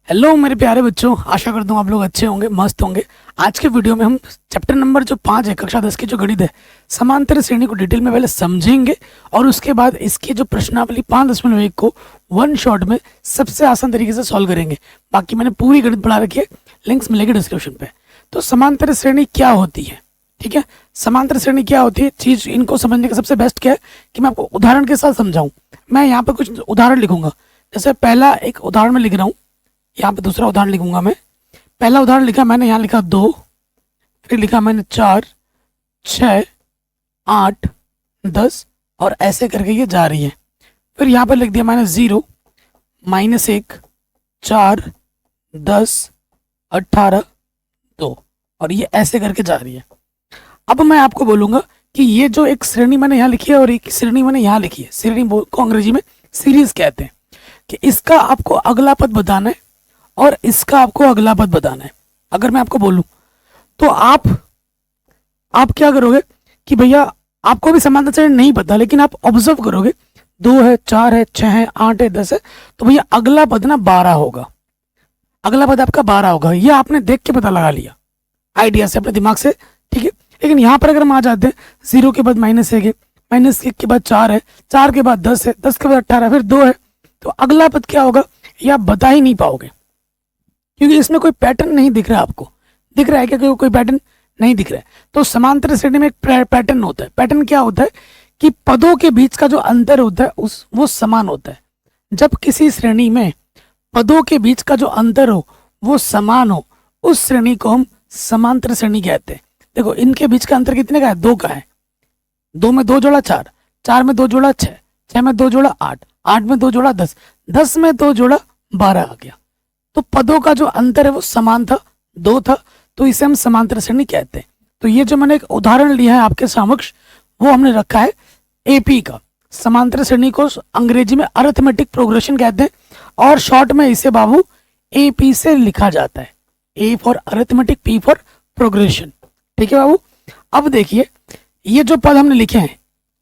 Hello मेरे प्यारे बच्चों, आशा करता हूँ आप लोग अच्छे होंगे, मस्त होंगे। आज के वीडियो में हम चैप्टर नंबर जो 5 है, कक्षा 10 की जो गणित है, समांतर श्रेणी को डिटेल में पहले समझेंगे और उसके बाद इसकी जो प्रश्नावली 5.1 को वन शॉट में सबसे आसान तरीके से सॉल्व करेंगे। बाकी मैंने पूरी गणित पढ़ा रखी है, लिंक्स मिलेगी डिस्क्रिप्शन पे। तो समांतर श्रेणी क्या होती है, ठीक है। समांतर श्रेणी क्या होती है, चीज इनको समझने का सबसे बेस्ट क्या है कि मैं आपको उदाहरण के साथ समझाऊं। मैं यहाँ पे कुछ उदाहरण लिखूंगा, जैसे पहला एक उदाहरण में लिख रहा हूँ, यहाँ पे दूसरा उदाहरण लिखूंगा मैं। पहला उदाहरण लिखा मैंने, यहाँ लिखा 2, फिर लिखा मैंने 4, 6, 8, 10 और ऐसे करके ये जा रही है। फिर यहाँ पे लिख दिया मैंने 0, -1, 4, 10, 18, 2 और ये ऐसे करके जा रही है। अब मैं आपको बोलूंगा कि ये जो एक श्रेणी मैंने यहाँ लिखी है और एक श्रेणी मैंने यहाँ लिखी है, श्रेणी को अंग्रेजी में सीरीज कहते हैं, कि इसका आपको अगला पद बताना है और इसका आपको अगला पद बताना है। अगर मैं आपको बोलूं तो आप क्या करोगे कि भैया आपको भी समांतर श्रेणी नहीं पता, लेकिन आप ऑब्जर्व करोगे 2 है, 4 है, 6 है, 8 है, 10 है, तो भैया अगला पद ना 12 होगा। अगला पद आपका 12 होगा, ये आपने देख के पता लगा लिया आइडिया से, अपने दिमाग से, ठीक है। लेकिन यहाँ पर अगर हम आ जाते हैं, 0 के बाद -1 है, -1 के बाद 4 है, 4 के बाद 10 है, 10 के बाद 18, फिर 2 है, तो अगला पद क्या होगा ये आप बता ही नहीं पाओगे, क्योंकि इसमें कोई पैटर्न नहीं दिख रहा। आपको दिख रहा है क्या? कोई पैटर्न नहीं दिख रहा है। तो समांतर श्रेणी में एक पैटर्न होता है। पैटर्न क्या होता है कि पदों के बीच का जो अंतर होता है वो समान होता है। जब किसी श्रेणी में पदों के बीच का जो अंतर हो वो समान हो, उस श्रेणी को हम समांतर श्रेणी कहते हैं। देखो इनके बीच का अंतर कितने का है? 2 का है। 2 में 2 जोड़ा 4, 4 में 2 जोड़ा 6, 6 में 2 जोड़ा 8, 8 में 2 जोड़ा 10, 10 में 2 जोड़ा 12 आ गया। तो पदों का जो अंतर है वो समान था, 2 था, तो इसे हम समांतर श्रेणी कहते हैं। तो ये जो मैंने एक उदाहरण लिया है आपके समक्ष, वो हमने रखा है एपी का। समांतर श्रेणी को अंग्रेजी में अरिथमेटिक प्रोग्रेशन कहते हैं और शॉर्ट में इसे बाबू एपी से लिखा जाता है। A for arithmetic, P for progression, ठीक है बाबू। अब देखिए ये जो पद हमने लिखे हैं,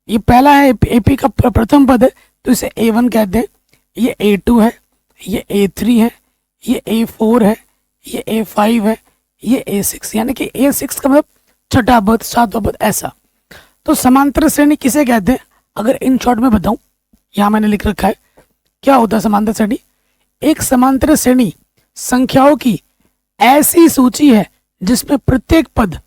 ये पहला है एपी का प्रथम पद है, तो इसे A1 कहते हैं। ये A2 है, ये A3 है, ये A4 है, ये A5 है, ये A6, यानी कि A6 का मतलब छठा पद, सातवां पद, ऐसा। तो समांतर श्रेणी किसे कहते हैं? अगर इन शॉर्ट में बताऊं, यहां मैंने लिख रखा है क्या होता है समांतर श्रेणी। एक समांतर श्रेणी संख्याओं की ऐसी सूची है जिसमें प्रत्येक पद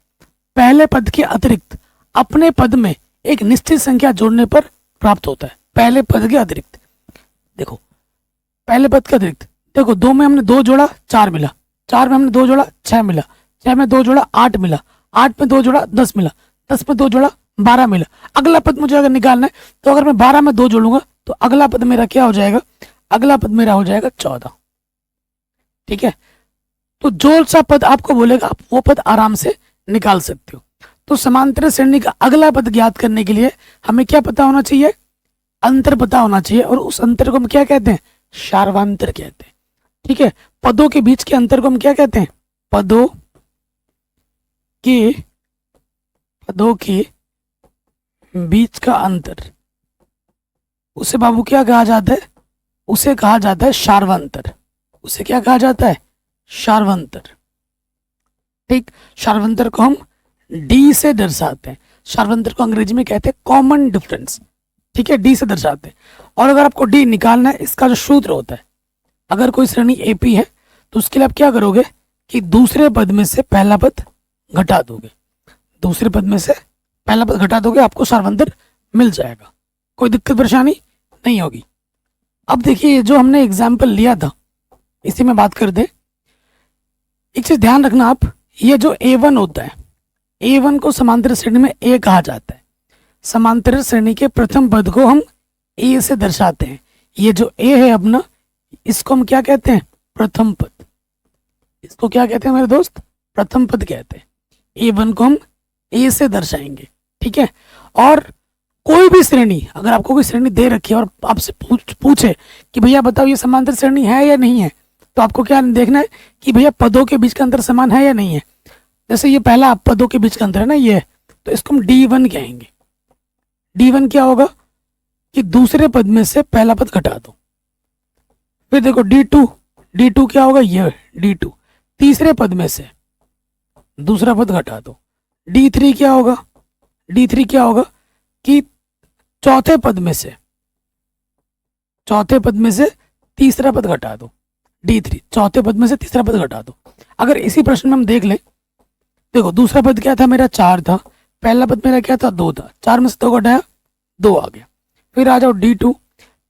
पहले पद के अतिरिक्त अपने पद में एक निश्चित संख्या जोड़ने पर प्राप्त होता है। पहले पद के अतिरिक्त, देखो पहले पद के अतिरिक्त, देखो 2 में हमने 2 जोड़ा 4 मिला, 4 में हमने 2 जोड़ा 6 मिला, 6 में 2 जोड़ा 8 मिला, 8 में 2 जोड़ा 10 मिला, 10 में 2 जोड़ा 12 मिला। अगला पद मुझे अगर निकालना है तो अगर मैं 12 में 2 जोड़ूंगा तो अगला पद मेरा क्या हो जाएगा? अगला पद मेरा हो जाएगा 14, ठीक है। तो जो सा पद आपको बोलेगा आप वो पद आराम से निकाल सकते हो। तो समांतर श्रेणी का अगला पद ज्ञात करने के लिए हमें क्या पता होना चाहिए? अंतर पता होना चाहिए, और उस अंतर को हम क्या कहते हैं? सार्वंतर कहते हैं, ठीक है। पदों के बीच के अंतर को हम क्या कहते हैं? पदों के बीच का अंतर, उसे बाबू क्या कहा जाता है? उसे कहा जाता है सार्वंतर। उसे क्या कहा जाता है? सार्वंतर, ठीक। सार्वंतर को हम डी से दर्शाते हैं। सार्वंतर को अंग्रेजी में कहते हैं कॉमन डिफरेंस, ठीक है, डी से दर्शाते हैं। और अगर आपको डी निकालना है, इसका जो सूत्र होता है, अगर कोई श्रेणी एपी है तो उसके लिए आप क्या करोगे कि दूसरे पद में से पहला पद घटा दोगे, दूसरे पद में से पहला पद घटा दोगे, आपको सार्वंतर मिल जाएगा, कोई दिक्कत परेशानी नहीं होगी। अब देखिए जो हमने एग्जाम्पल लिया था इसी में बात कर दे। एक चीज ध्यान रखना आप, ये जो A1 होता है, A1 को समांतर श्रेणी में A कहा जाता है। समांतर श्रेणी के प्रथम पद को हम A से दर्शाते हैं। ये जो A है अपना, इसको हम क्या कहते हैं? प्रथम पद। इसको क्या कहते हैं मेरे दोस्त? प्रथम पद कहते हैं। A1 को हम A से दर्शाएंगे, ठीक है। और कोई भी श्रेणी, अगर आपको कोई श्रेणी दे रखी है और आपसे पूछे कि भैया बताओ ये समांतर श्रेणी है या नहीं है, तो आपको क्या देखना है कि भैया पदों के बीच का अंतर समान है या नहीं है। जैसे ये पहला पदों के बीच का अंतर है ना, ये, तो इसको हम D1 कहेंगे। D1 क्या होगा कि दूसरे पद में से पहला पद घटा दो। फिर देखो D2, D2 क्या होगा, ये D2। तीसरे पद में से दूसरा पद घटा दो। D3 क्या होगा, D3 क्या होगा कि चौथे पद में से तीसरा पद घटा दो। D3 चौथे पद में से तीसरा पद घटा दो। अगर इसी प्रश्न में हम देख लें, देखो दूसरा पद क्या था मेरा, 4 था। पहला पद मेरा क्या था, 2 था। 4 में से 2 घटाया, 2 आ गया। फिर आ जाओ D2,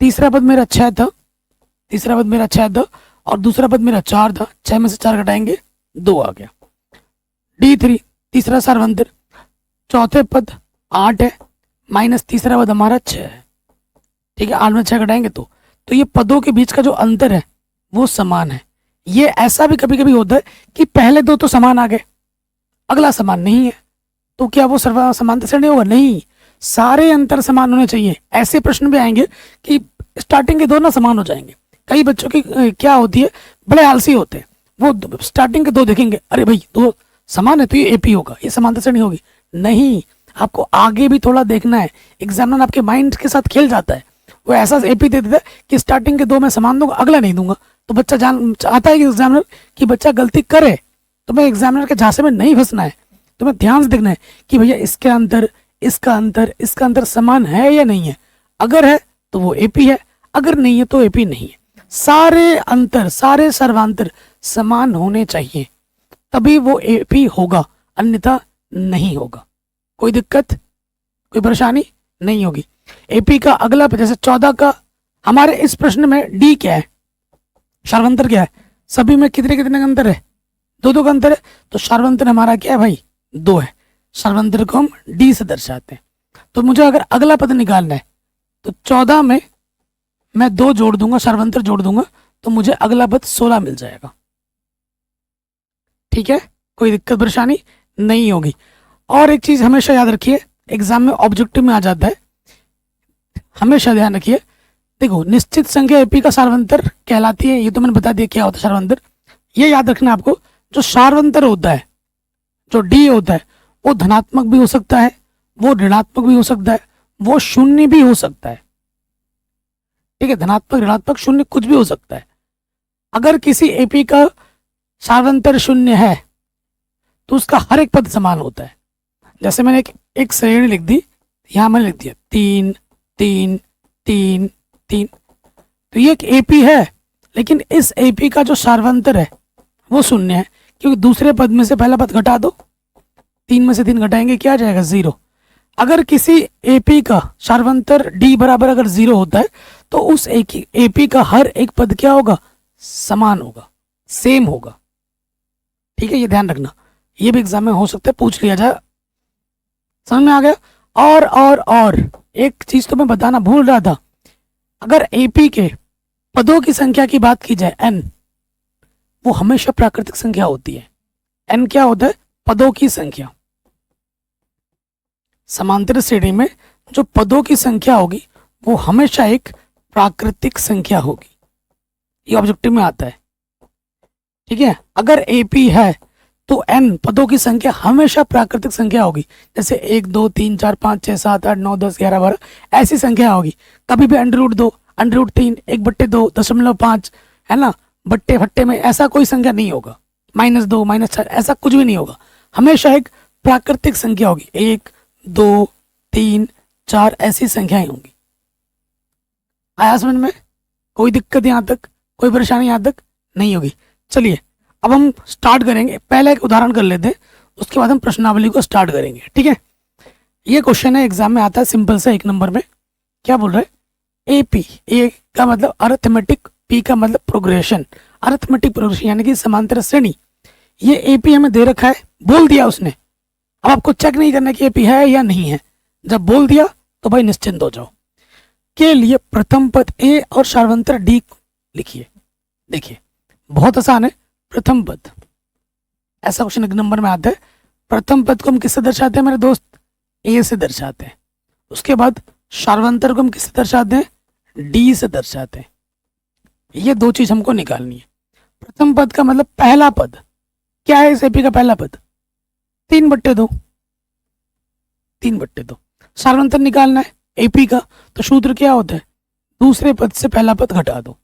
तीसरा पद मेरा 6 था। और दूसरा पद मेरा 4 था। 6 में से 4 घटाएंगे, 2 आ गया। D3 तीसरा सार्वंतर, चौथे पद 8 है, माइनस तीसरा पद हमारा 6 है। ठीक है, 8 में 6 घटाएंगे तो ये पदों के बीच का जो अंतर है वो समान है। ये ऐसा भी कभी कभी होता है कि पहले 2 तो समान आ गए, अगला समान नहीं है, तो क्या वो समांतर श्रेणी होगा? नहीं, सारे अंतर समान होने चाहिए। ऐसे प्रश्न भी आएंगे कि स्टार्टिंग के 2 ना समान हो जाएंगे। कई बच्चों की क्या होती है, बड़े आलसी होते हैं, वो स्टार्टिंग के 2 देखेंगे, अरे भाई 2 समान है तो ये AP होगा, ये समांतर श्रेणी होगी। नहीं, आपको आगे भी थोड़ा देखना है। एग्जामिनर आपके माइंड के साथ खेल जाता है, वो ऐसा AP दे देता है कि स्टार्टिंग के 2 मैं समान दूंगा, अगला नहीं दूंगा। तो बच्चा चाहता है कि एग्जामिनर कि बच्चा गलती करे, तो मैं एग्जामिनर के झांसे में नहीं फंसना है। तुम्हें ध्यान से देखना है कि भैया इसका अंतर समान है या नहीं है। अगर है तो वो AP है, अगर नहीं है तो AP नहीं है। सारे अंतर, सारे सर्वांतर समान होने चाहिए, तभी वो AP होगा, अन्यथा नहीं होगा। कोई दिक्कत, कोई परेशानी नहीं होगी। AP का अगला जैसे 14 का, हमारे इस प्रश्न में D क्या है, सार्वंतर क्या है, सभी में कितने कितने का अंतर है, 2 का अंतर है। तो सार्वंतर हमारा क्या है भाई, 2 है। सार्वंतर को हम D से दर्शाते हैं। तो मुझे अगर अगला पद निकालना है तो 14 में मैं 2 जोड़ दूंगा, सार्वंतर जोड़ दूंगा, तो मुझे अगला पद 16 मिल जाएगा। ठीक है, कोई दिक्कत परेशानी नहीं होगी। और एक चीज हमेशा याद रखिए, एग्जाम में ऑब्जेक्टिव में आ जाता है, हमेशा ध्यान रखिए। देखो, निश्चित संख्या AP का सार्वंतर कहलाती है, ये तो मैंने बता दिया क्या होता है सार्वंतर। ये याद रखना आपको, जो सार्वंतर होता है, जो D होता है, वो धनात्मक भी हो सकता है, वो ऋणात्मक भी हो सकता है, वो शून्य भी हो सकता है। ठीक है, धनात्मक, ऋणात्मक, शून्य कुछ भी हो सकता है। अगर किसी AP का सार्वंतर 0 है तो उसका हर एक पद समान होता है। जैसे मैंने एक श्रेणी लिख दी, यहां मैंने लिख दिया 3 3 3 3, तो ये एक AP है, लेकिन इस AP का जो सार्वंतर है वो 0 है, क्योंकि दूसरे पद में से पहला पद घटा दो, 3 में से 3 घटाएंगे, क्या आ जाएगा, 0। अगर किसी AP का सार्वंतर D बराबर अगर 0 होता है तो उस AP का हर एक पद क्या होगा, समान होगा, सेम होगा। ठीक है, ये ध्यान रखना, ये भी एग्जाम में हो सकता है पूछ लिया जाए। समझ में आ गया? और एक चीज तो मैं बताना भूल रहा था, अगर AP के पदों की संख्या की बात की जाए N, वो हमेशा प्राकृतिक संख्या होती है। N क्या होता है, पदों की संख्या। समांतर श्रेणी में जो पदों की संख्या होगी वो हमेशा एक प्राकृतिक संख्या होगी, ये ऑब्जेक्टिव में आता है। ठीक है, अगर AP है तो N पदों की संख्या हमेशा प्राकृतिक संख्या होगी। जैसे 1 2 3 4 5 6 7 8 9 10 11 12 ऐसी संख्या होगी। कभी भी √2, √3, 1/2, 0.5, है ना, बट्टे फट्टे में ऐसा कोई संख्या नहीं होगा, -2 -4 ऐसा कुछ भी नहीं होगा। हमेशा एक प्राकृतिक संख्या होगी, 1 2 3 4 ऐसी संख्याएं होंगी। आया समझ में? कोई दिक्कत यहाँ तक, कोई परेशानी यहाँ तक नहीं होगी। चलिए अब हम स्टार्ट करेंगे, पहले एक उदाहरण कर लेते हैं, उसके बाद हम प्रश्नावली को स्टार्ट करेंगे। ठीक है, ये क्वेश्चन है, एग्जाम में आता है सिंपल सा 1 नंबर में। क्या बोल रहे हैं, AP, A का मतलब अरिथमेटिक, P का मतलब प्रोग्रेशन। अरिथमेटिक प्रोग्रेशन यानी कि समांतर श्रेणी। ये AP हमें दे रखा है, बोल दिया उसने, अब आपको चेक नहीं करना कि AP है या नहीं है। जब बोल दिया तो भाई निश्चिंत हो जाओ। के लिए प्रथम पद A और सार्वंतर D लिखिए। देखिए बहुत आसान है, प्रथम पद, ऐसा क्वेश्चन 1 नंबर में आता है। प्रथम पद को हम किससे दर्शाते हैं मेरे दोस्त, A से दर्शाते हैं। उसके बाद सार्वंतर को हम किससे दर्शाते हैं, D से दर्शाते हैं। ये 2 चीज हमको निकालनी है। प्रथम पद का मतलब पहला पद क्या है, इस AP का पहला पद 3/2, 3/2। सार्वंतर निकालना है AP का, तो सूत्र क्या होता है, दूसरे पद से पहला पद घटा दो।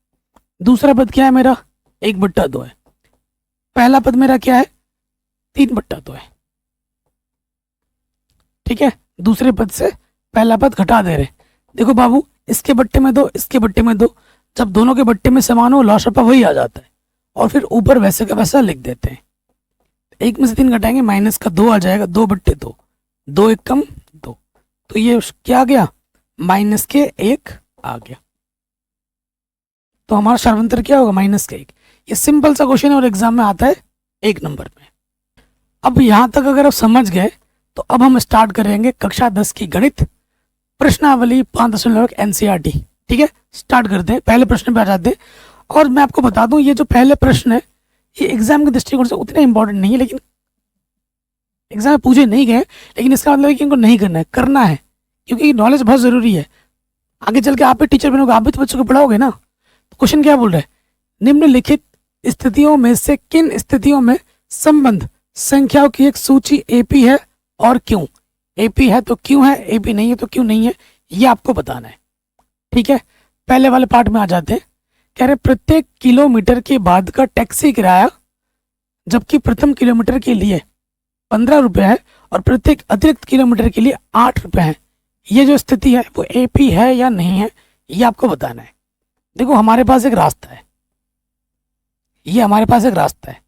दूसरा पद क्या है मेरा, 1/2 है। पहला पद मेरा क्या है, 3/2 है। ठीक है, दूसरे पद से पहला पद घटा दे रहे। देखो बाबू, इसके बट्टे में 2, इसके बट्टे में 2, जब दोनों के बट्टे में समान हो लॉसपा वही आ जाता है, और फिर ऊपर वैसे का वैसा लिख देते हैं। 1 में से 3 घटाएंगे, माइनस का 2 आ जाएगा, 2/2, 2 1 कम 2, तो ये क्या आ गया, माइनस के 1 आ गया। तो हमारा सर्वांतर क्या होगा, माइनस के 1। ये सिंपल सा क्वेश्चन है और एग्जाम में आता है 1 नंबर में। अब यहाँ तक अगर आप समझ गए तो अब हम स्टार्ट करेंगे कक्षा 10 की गणित प्रश्नावली 5.1 एनसीईआरटी। ठीक है, स्टार्ट करते हैं, पहले प्रश्न पे आ जाते हैं। और मैं आपको बता दूं, ये जो पहले प्रश्न है ये एग्जाम के दृष्टिकोण से उतने इंपॉर्टेंट नहीं है, लेकिन एग्जाम में पूछे नहीं गए, लेकिन इसका मतलब है कि इनको नहीं करना है, करना है, क्योंकि नॉलेज बहुत जरूरी है। आगे चल के आप भी टीचर बनोगे, आप भी तो बच्चों को पढ़ाओगे ना। तो क्वेश्चन क्या बोल रहा है, निम्नलिखित स्थितियों में से किन स्थितियों में संबंध संख्याओं की एक सूची एपी है और क्यों। एपी है तो क्यों है, एपी नहीं है तो क्यों नहीं है, ये आपको बताना है। ठीक है, पहले वाले पार्ट में आ जाते हैं। कह रहे प्रत्येक किलोमीटर के बाद का टैक्सी किराया जबकि प्रथम किलोमीटर के लिए 15 रुपये है और प्रत्येक अतिरिक्त किलोमीटर के लिए 8 रुपये है। ये जो स्थिति है वो एपी है या नहीं है, ये आपको बताना है। देखो हमारे पास एक रास्ता है, ये हमारे पास एक रास्ता है।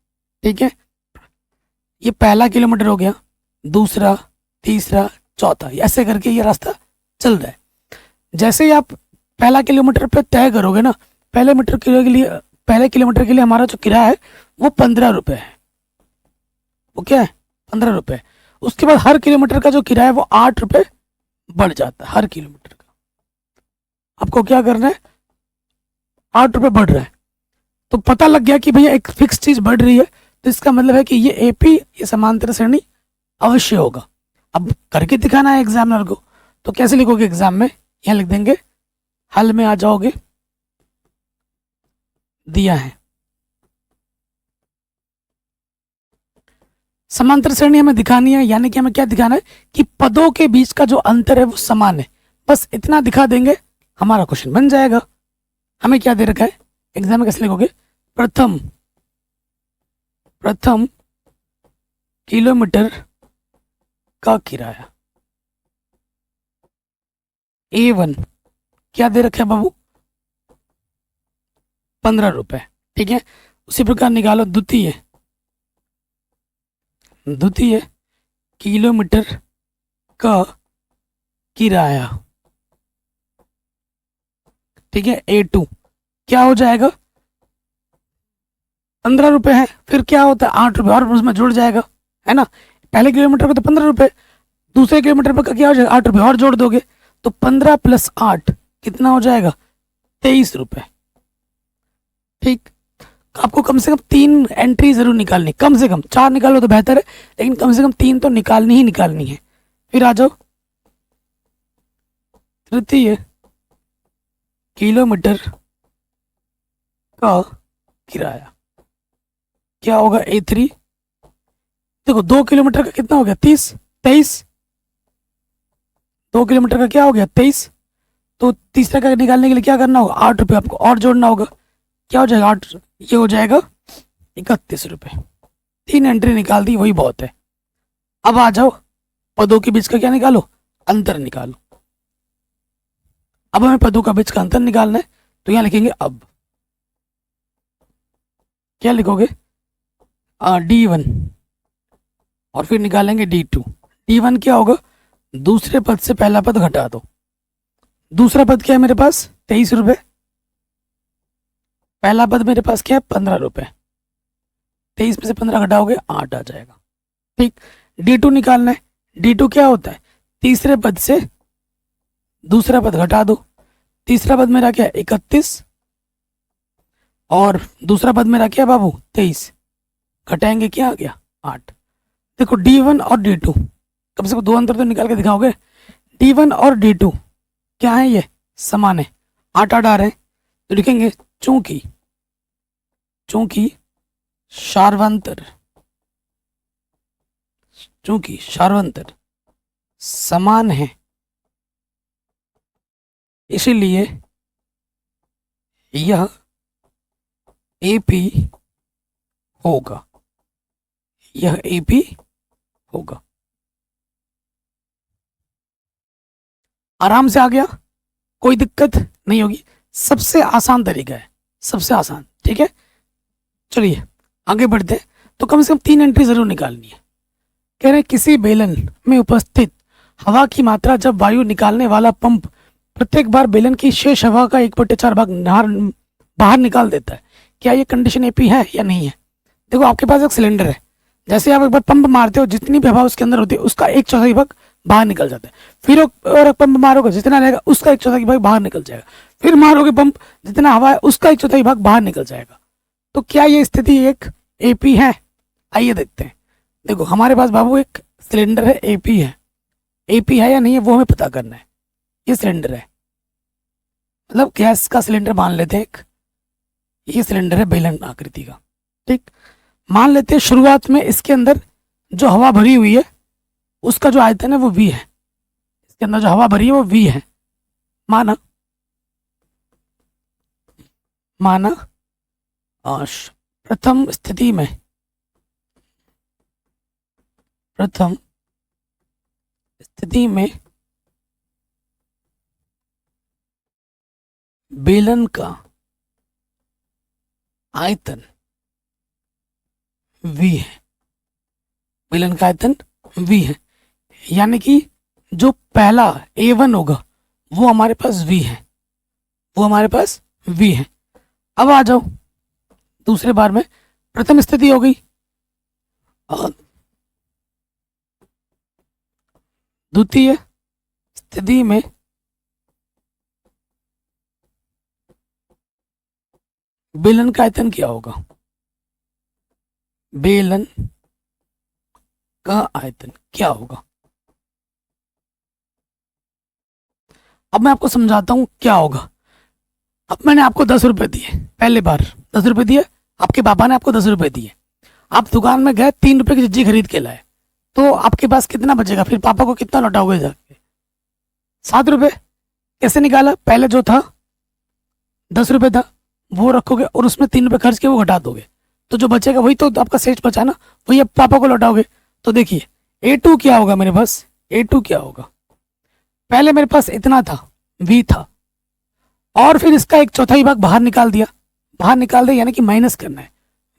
ठीक है, ये पहला किलोमीटर हो गया, दूसरा, तीसरा, चौथा, ऐसे करके ये रास्ता चल रहा है। जैसे ही आप पहला किलोमीटर पे तय करोगे ना, पहले किलोमीटर के लिए हमारा जो किराया है वो 15 रुपये है। वो क्या है, 15 रुपये। उसके बाद हर किलोमीटर का जो किराया है वो 8 रुपये बढ़ जाता है हर किलोमीटर का। आपको क्या करना है, 8 रुपये बढ़ रहा है, तो पता लग गया कि भैया एक फिक्स चीज बढ़ रही है, तो इसका मतलब है कि ये एपी, ये समांतर श्रेणी अवश्य होगा। अब करके दिखाना है एग्जामिनर को, तो कैसे लिखोगे एग्जाम में, यहाँ लिख देंगे, हल में आ जाओगे, दिया है समांतर श्रेणी हमें दिखानी है, यानी कि हमें क्या दिखाना है कि पदों के बीच का जो अंतर है वो समान है। बस इतना दिखा देंगे, हमारा क्वेश्चन बन जाएगा। हमें क्या दे रखा है एग्जाम में, कैसे लिखोगे, प्रथम किलोमीटर का किराया A1 क्या दे रखा है बाबू, 15 रुपये। ठीक है, उसी प्रकार निकालो द्वितीय किलोमीटर का किराया। ठीक है, A2 क्या हो जाएगा, 15 रुपये है, फिर क्या होता है 8 रुपये और उसमें जुड़ जाएगा, है ना। पहले किलोमीटर का तो 15 रुपये, दूसरे किलोमीटर पर क्या हो जाएगा, 8 रुपये और जोड़ दोगे, तो 15 + 8 कितना हो जाएगा, 23 रुपये। ठीक, आपको कम से कम 3 एंट्री जरूर निकालनी, कम से कम 4 निकालो तो बेहतर है, लेकिन कम से कम 3 तो निकालनी ही निकालनी है। फिर आ जाओ तृतीय किलोमीटर का किराया क्या होगा, A3। देखो 2 किलोमीटर का कितना हो गया, 23, 2 किलोमीटर का क्या हो गया, 23। तो तीसरा का निकालने के लिए क्या करना होगा, 8 रुपये आपको और जोड़ना होगा, क्या हो जाएगा 8, ये हो जाएगा 31 रुपये। 3 एंट्री निकाल दी, वही बहुत है। अब आ जाओ पदों के बीच का क्या निकालो, अंतर निकालो। अब हमें पदों का बीच का अंतर निकालना है, तो यहाँ लिखेंगे, अब क्या लिखोगे, D1 और फिर निकालेंगे D2। D1 क्या होगा, दूसरे पद से पहला पद घटा दो। दूसरा पद क्या है मेरे पास, 23 रुपये। पहला पद मेरे पास क्या है, 15 रुपये। 23 में से 15 घटाओगे 8 आ जाएगा। ठीक, D2 निकालना है। D2 क्या होता है, तीसरे पद से दूसरा पद घटा दो। तीसरा पद मेरा क्या है, 31, और दूसरा पद मेरा क्या है बाबू, 23, घटाएंगे क्या आ गया, 8। देखो D1 और D2 कम से कम 2 अंतर तो निकाल के दिखाओगे। D1 और D2 क्या है, ये समान है, 8 8 आ रहे हैं, तो लिखेंगे चूंकि शार्वंतर समान है, इसीलिए यह AP होगा, यह AP होगा। आराम से आ गया, कोई दिक्कत नहीं होगी। सबसे आसान तरीका है, सबसे आसान। ठीक है, चलिए आगे बढ़ते हैं। तो कम से कम 3 एंट्री जरूर निकालनी है। कह रहे हैं किसी बेलन में उपस्थित हवा की मात्रा जब वायु निकालने वाला पंप प्रत्येक बार बेलन की शेष हवा का 1/4 भाग बाहर निकाल देता है, क्या ये कंडीशन एपी है या नहीं है? देखो आपके पास एक सिलेंडर है, जैसे आप एक बार पंप मारते हो जितनी भी हवा उसके अंदर होती है उसका 1/4 भाग बाहर निकल जाता है। फिर और पंप मारोगे जितना रहेगा उसका 1/4 भाग बाहर निकल जाएगा। फिर मारोगे पंप, जितना हवा है उसका 1/4 भाग बाहर निकल जाएगा। तो क्या ये स्थिति एक एपी है? आइए देखते हैं। देखो हमारे पास बाबू एक सिलेंडर है, एपी है। एपी है या नहीं है वो हमें पता करना है। ये सिलेंडर है, मतलब गैस का सिलेंडर मान लेते हैं एक। ये सिलेंडर है बेलन आकृति का। ठीक, मान लेते हैं शुरुआत में इसके अंदर जो हवा भरी हुई है उसका जो आयतन है वो V है। इसके अंदर जो हवा भरी है वो V है। माना माना प्रथम स्थिति में बेलन का आयतन V है। बेलन का आयतन V है, यानी कि जो पहला A1 होगा वो हमारे पास V है, वो हमारे पास V है। अब आ जाओ दूसरे बार में, प्रथम स्थिति हो गई। द्वितीय स्थिति में बेलन का आयतन क्या होगा? बेलन का आयतन क्या होगा? अब मैं आपको समझाता हूं क्या होगा। अब मैंने आपको 10 रुपए दिए, पहले बार 10 रुपए दिए, आपके पापा ने आपको 10 रुपए दिए। आप दुकान में गए 3 रुपए की चीज़ी खरीद के लाए, तो आपके पास कितना बचेगा? फिर पापा को कितना लौटाओगे जाके? 7 रुपए। कैसे निकाला? पहले जो था 10 रुपए था वो रखोगे और उसमें 3 रुपए खर्च के वो घटा दोगे, तो जो बचेगा वही तो आपका शेष बचा ना, वही अब पापा को लौटाओगे। तो देखिए A2 क्या होगा मेरे पास? A2 क्या होगा? पहले मेरे पास इतना था, V था, और फिर इसका 1/4 भाग बाहर निकाल दिया। बाहर निकाल दिया यानी कि माइनस करना है।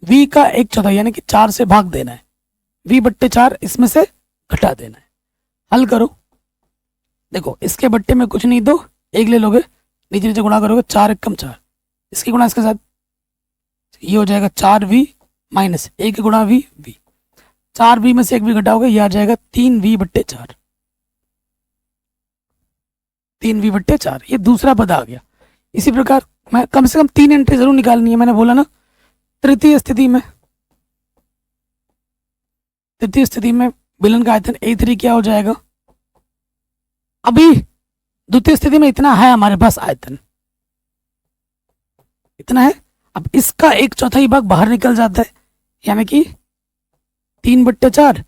V का 1/4 यानी कि 4 से भाग देना है। V/4 इसमें से घटा देना है। हल करो। देखो इसके बट्टे में कुछ नहीं, दो एक ले लोगे, नीचे नीचे गुणा करोगे, 4 1 4, इसकी गुणा इसके साथ, ये हो जाएगा 4V माइनस 1 गुणा V। 4V में से 1V घटाओगे, ये आ जाएगा 3V/4। 3V/4, ये दूसरा पद आ गया। इसी प्रकार मैं कम से कम 3 एंट्री जरूर निकालनी है, मैंने बोला ना। तृतीय स्थिति में बेलन का आयतन A3 क्या हो जाएगा? अभी द्वितीय स्थिति में इतना है हमारे पास आयतन, इतना है। अब इसका 1/4 भाग बाहर निकल जाता है, यानी कि 3/4।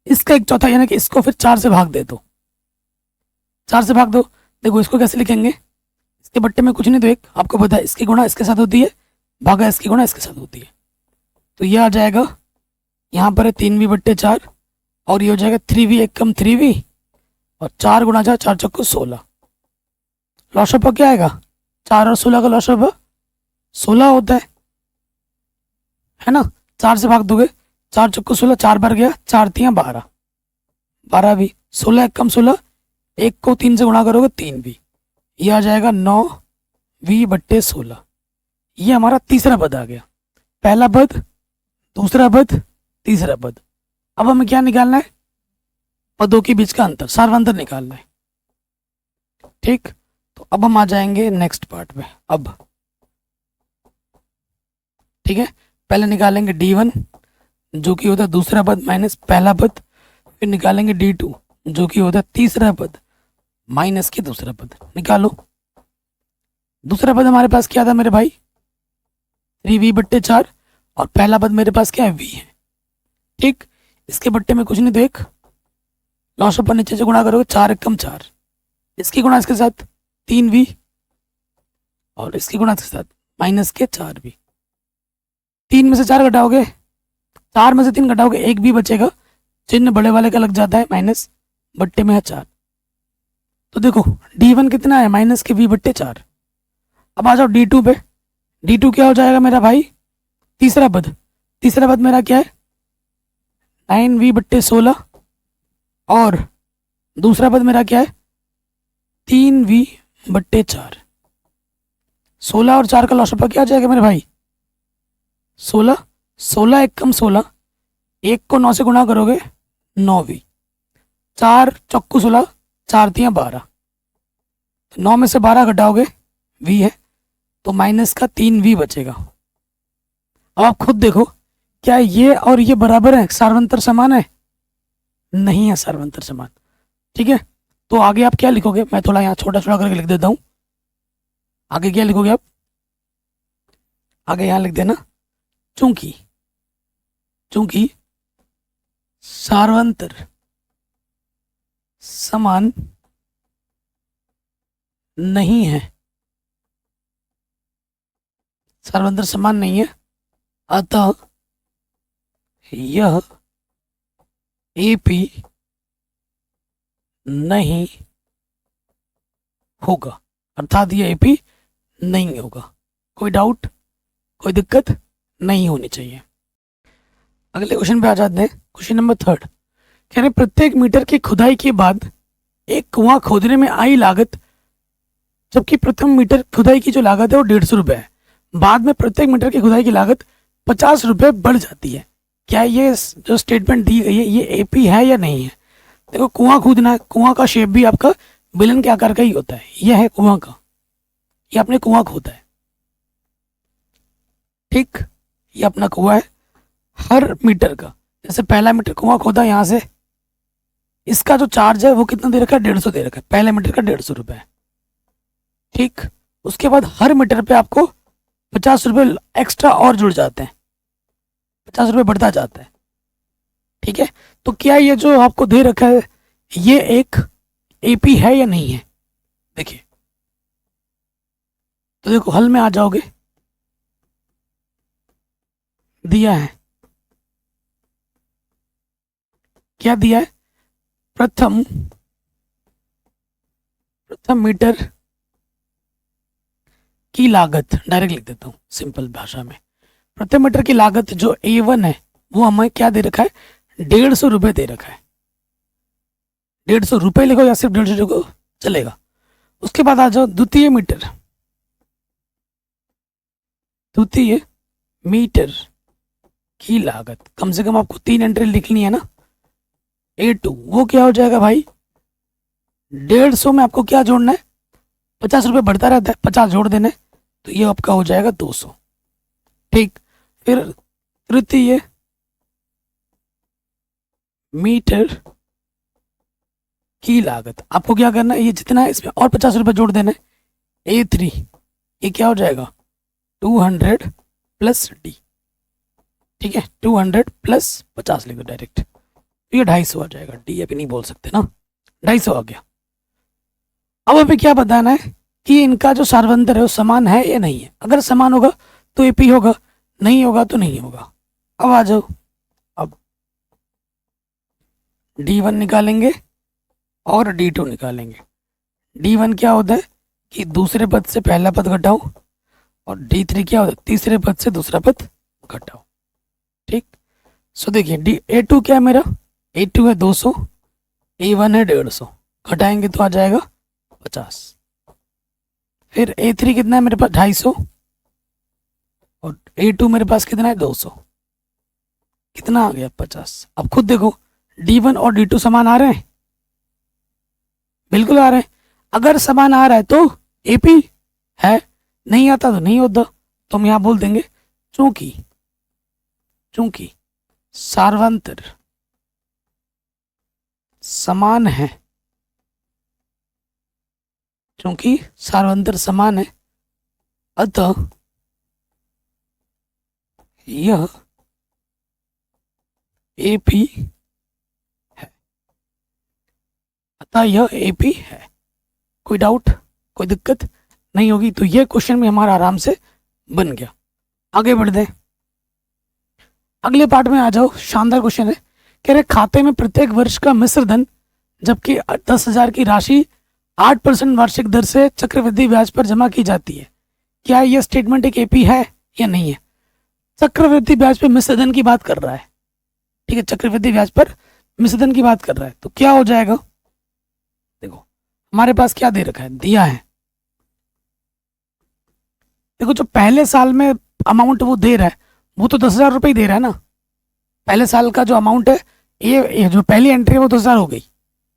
इसका 1/4 यानी कि इसको फिर 4 से भाग दे दो, 4 से भाग दो। देखो इसको कैसे लिखेंगे? इसके बट्टे में कुछ नहीं, तो एक आपको पता है इसकी गुणा इसके साथ होती है, भागा इसकी गुणा इसके साथ होती है। तो ये आ जाएगा, यहाँ पर है 3V/4 और ये हो जाएगा 3V 1 कम 3V और 4 गुणा 4, 4 चौको 16। लॉशअप क्या आएगा? 4 और 16 का लॉशअप 16 होता है ना। 4 से भाग दोगे, 4 चौको 16, 4 बार गया, 4 3 12, 12V। 16 1 कम 16, 1 को 3 से गुणा करोगे 3V, ये आ जाएगा 9V/16। ये हमारा तीसरा पद आ गया। पहला पद, दूसरा पद, तीसरा पद। अब हमें क्या निकालना है? पदों के बीच का अंतर, सार्वंतर निकालना है। ठीक, तो अब हम आ जाएंगे नेक्स्ट पार्ट में। अब ठीक है, पहले निकालेंगे D1 जो कि होता है दूसरा पद माइनस पहला पद, फिर निकालेंगे D2 जो कि होता है तीसरा पद माइनस के दूसरा पद। निकालो। दूसरा पद हमारे पास क्या था मेरे भाई? 3V/4 और पहला पद मेरे पास क्या है? V है। ठीक, इसके बट्टे में कुछ नहीं, तो एक लॉशअप पर नीचे से गुणा करोगे, 4 1 कम 4, इसकी गुणा इसके साथ 3V और इसकी गुणा इसके साथ माइनस के 4V। 3 में से 4 घटाओगे, 4 में से 3 घटाओगे, 1 भी बचेगा, चिन्ह बड़े वाले का लग जाता है माइनस, बट्टे में है 4। तो देखो D1 कितना है, माइनस के V बट्टे 4। अब आ जाओ D2 पे। D2 क्या हो जाएगा मेरा भाई, तीसरा पद। तीसरा पद मेरा क्या है, 9V बट्टे 16, और दूसरा पद मेरा क्या है, 3V बट्टे 4। 16 और 4 का लॉसअप क्या आ जाएगा मेरे भाई, 16। 16 एक कम 16, 1 को 9 से गुणा करोगे 9V, 4 चौको 16, 4 तियां 12, 9 में से 12 घटाओगे V है, तो माइनस का 3V बचेगा। अब आप खुद देखो, क्या ये और ये बराबर है, सार्वंतर समान है, नहीं है सार्वंतर समान। ठीक है, तो आगे आप क्या लिखोगे, मैं थोड़ा यहाँ छोटा छोटा करके लिख देता हूँ। आगे क्या लिखोगे आप, आगे यहाँ लिख देना, चूंकि सार्वंतर समान नहीं है, सार्वंतर समान नहीं है, अतः यह AP नहीं होगा, अर्थात यह AP नहीं होगा। कोई डाउट, कोई दिक्कत नहीं होनी चाहिए। अगले क्वेश्चन पे आ जाते हैं, क्वेश्चन नंबर 3। कह रहे प्रत्येक मीटर की खुदाई के बाद एक कुआं खोदने में आई लागत, जबकि प्रथम मीटर खुदाई की जो लागत है वो 150 रुपये है, बाद में प्रत्येक मीटर की खुदाई की लागत 50 रुपये बढ़ जाती है। क्या ये जो स्टेटमेंट दी गई है ये AP है या नहीं है। देखो कुआं खोदना है, कुआं का शेप भी आपका बेलन के आकार का ही होता है, यह है कुआं का, ये आपने कुआं खोदा है। ठीक, ये अपना कुआं है, हर मीटर का, जैसे पहला मीटर कुआं खोदा यहाँ से, इसका जो चार्ज है वो कितना दे रखा है, 150 दे रखा है, पहले मीटर का 150 रुपये है। ठीक, उसके बाद हर मीटर पे आपको 50 रुपये एक्स्ट्रा और जुड़ जाते हैं, 50 रुपये बढ़ता जाता है। ठीक है, तो क्या ये जो आपको दे रखा है ये एक AP है या नहीं है। देखिए, तो देखो हल में आ जाओगे, दिया है, क्या दिया है, प्रथम मीटर की लागत, डायरेक्ट लिख देता हूं सिंपल भाषा में, प्रथम मीटर की लागत जो A1 है वो हमें क्या दे रखा है, 150 रुपये दे रखा है। 150 रुपये लिखो या सिर्फ 150 लिखो चलेगा। उसके बाद आ जाओ द्वितीय मीटर की लागत, कम से कम आपको 3 एंट्री लिखनी है ना। A2 वो क्या हो जाएगा भाई, 150 में आपको क्या जोड़ना है, 50 रुपये बढ़ता रहता है, 50 जोड़ देना है, तो ये आपका हो जाएगा 200। ठीक, फिर तृतीय मीटर की लागत, आपको क्या करना है, ये जितना है इसमें और 50 रुपये जोड़ देना है। A3 ये क्या हो जाएगा, 200 प्लस D। ठीक है, 200 प्लस 50 लिखो डायरेक्ट, तो ये 250 आ जाएगा। D अभी नहीं बोल सकते ना, 250 आ गया। अब हमें क्या बताना है कि इनका जो सार्वंतर है वो समान है या नहीं है। अगर समान होगा तो AP होगा, नहीं होगा तो नहीं होगा। अब आ जाओ, अब D1 निकालेंगे और D2 निकालेंगे। D1 क्या होता है कि दूसरे पद से पहला पद घटाओ, और D3 क्या होता है, तीसरे पद से दूसरा पद घटाओ। ठीक, सो देखिए A2 क्या है मेरा, A2 है 200, A1 है 150, घटाएंगे तो आ जाएगा 50। फिर A3 कितना है मेरे पास, 250, और A2 मेरे पास कितना है, 200, कितना आ गया 50। अब खुद देखो D1 और D2 समान आ रहे हैं, बिल्कुल आ रहे हैं। अगर समान आ रहा है तो AP है, नहीं आता तो नहीं होता। तो हम यहाँ बोल देंगे चूंकि सार्वंतर समान है, चूंकि सार्वंतर समान है, अतः यह AP है, अतः यह AP है। कोई डाउट, कोई दिक्कत नहीं होगी। तो यह क्वेश्चन भी हमारा आराम से बन गया। आगे बढ़ दें, अगले पार्ट में आ जाओ, शानदार क्वेश्चन है। कह रहे खाते में प्रत्येक वर्ष का मिश्र धन जबकि 10,000 की राशि 8% वार्षिक दर से चक्रवृद्धि ब्याज पर जमा की जाती है। क्या यह स्टेटमेंट एक एपी है या नहीं है? चक्रवृद्धि ब्याज पे मिश्र धन की बात कर रहा है, ठीक है, चक्रवृद्धि ब्याज पर मिश्र धन की बात कर रहा है, तो क्या हो जाएगा? देखो हमारे पास क्या दे रखा है, दिया है, देखो जो पहले साल में अमाउंट वो दे रहा है वो तो 10,000 रुपये ही दे रहा है ना। पहले साल का जो अमाउंट है, ये जो पहली एंट्री है वो 10,000 हो गई,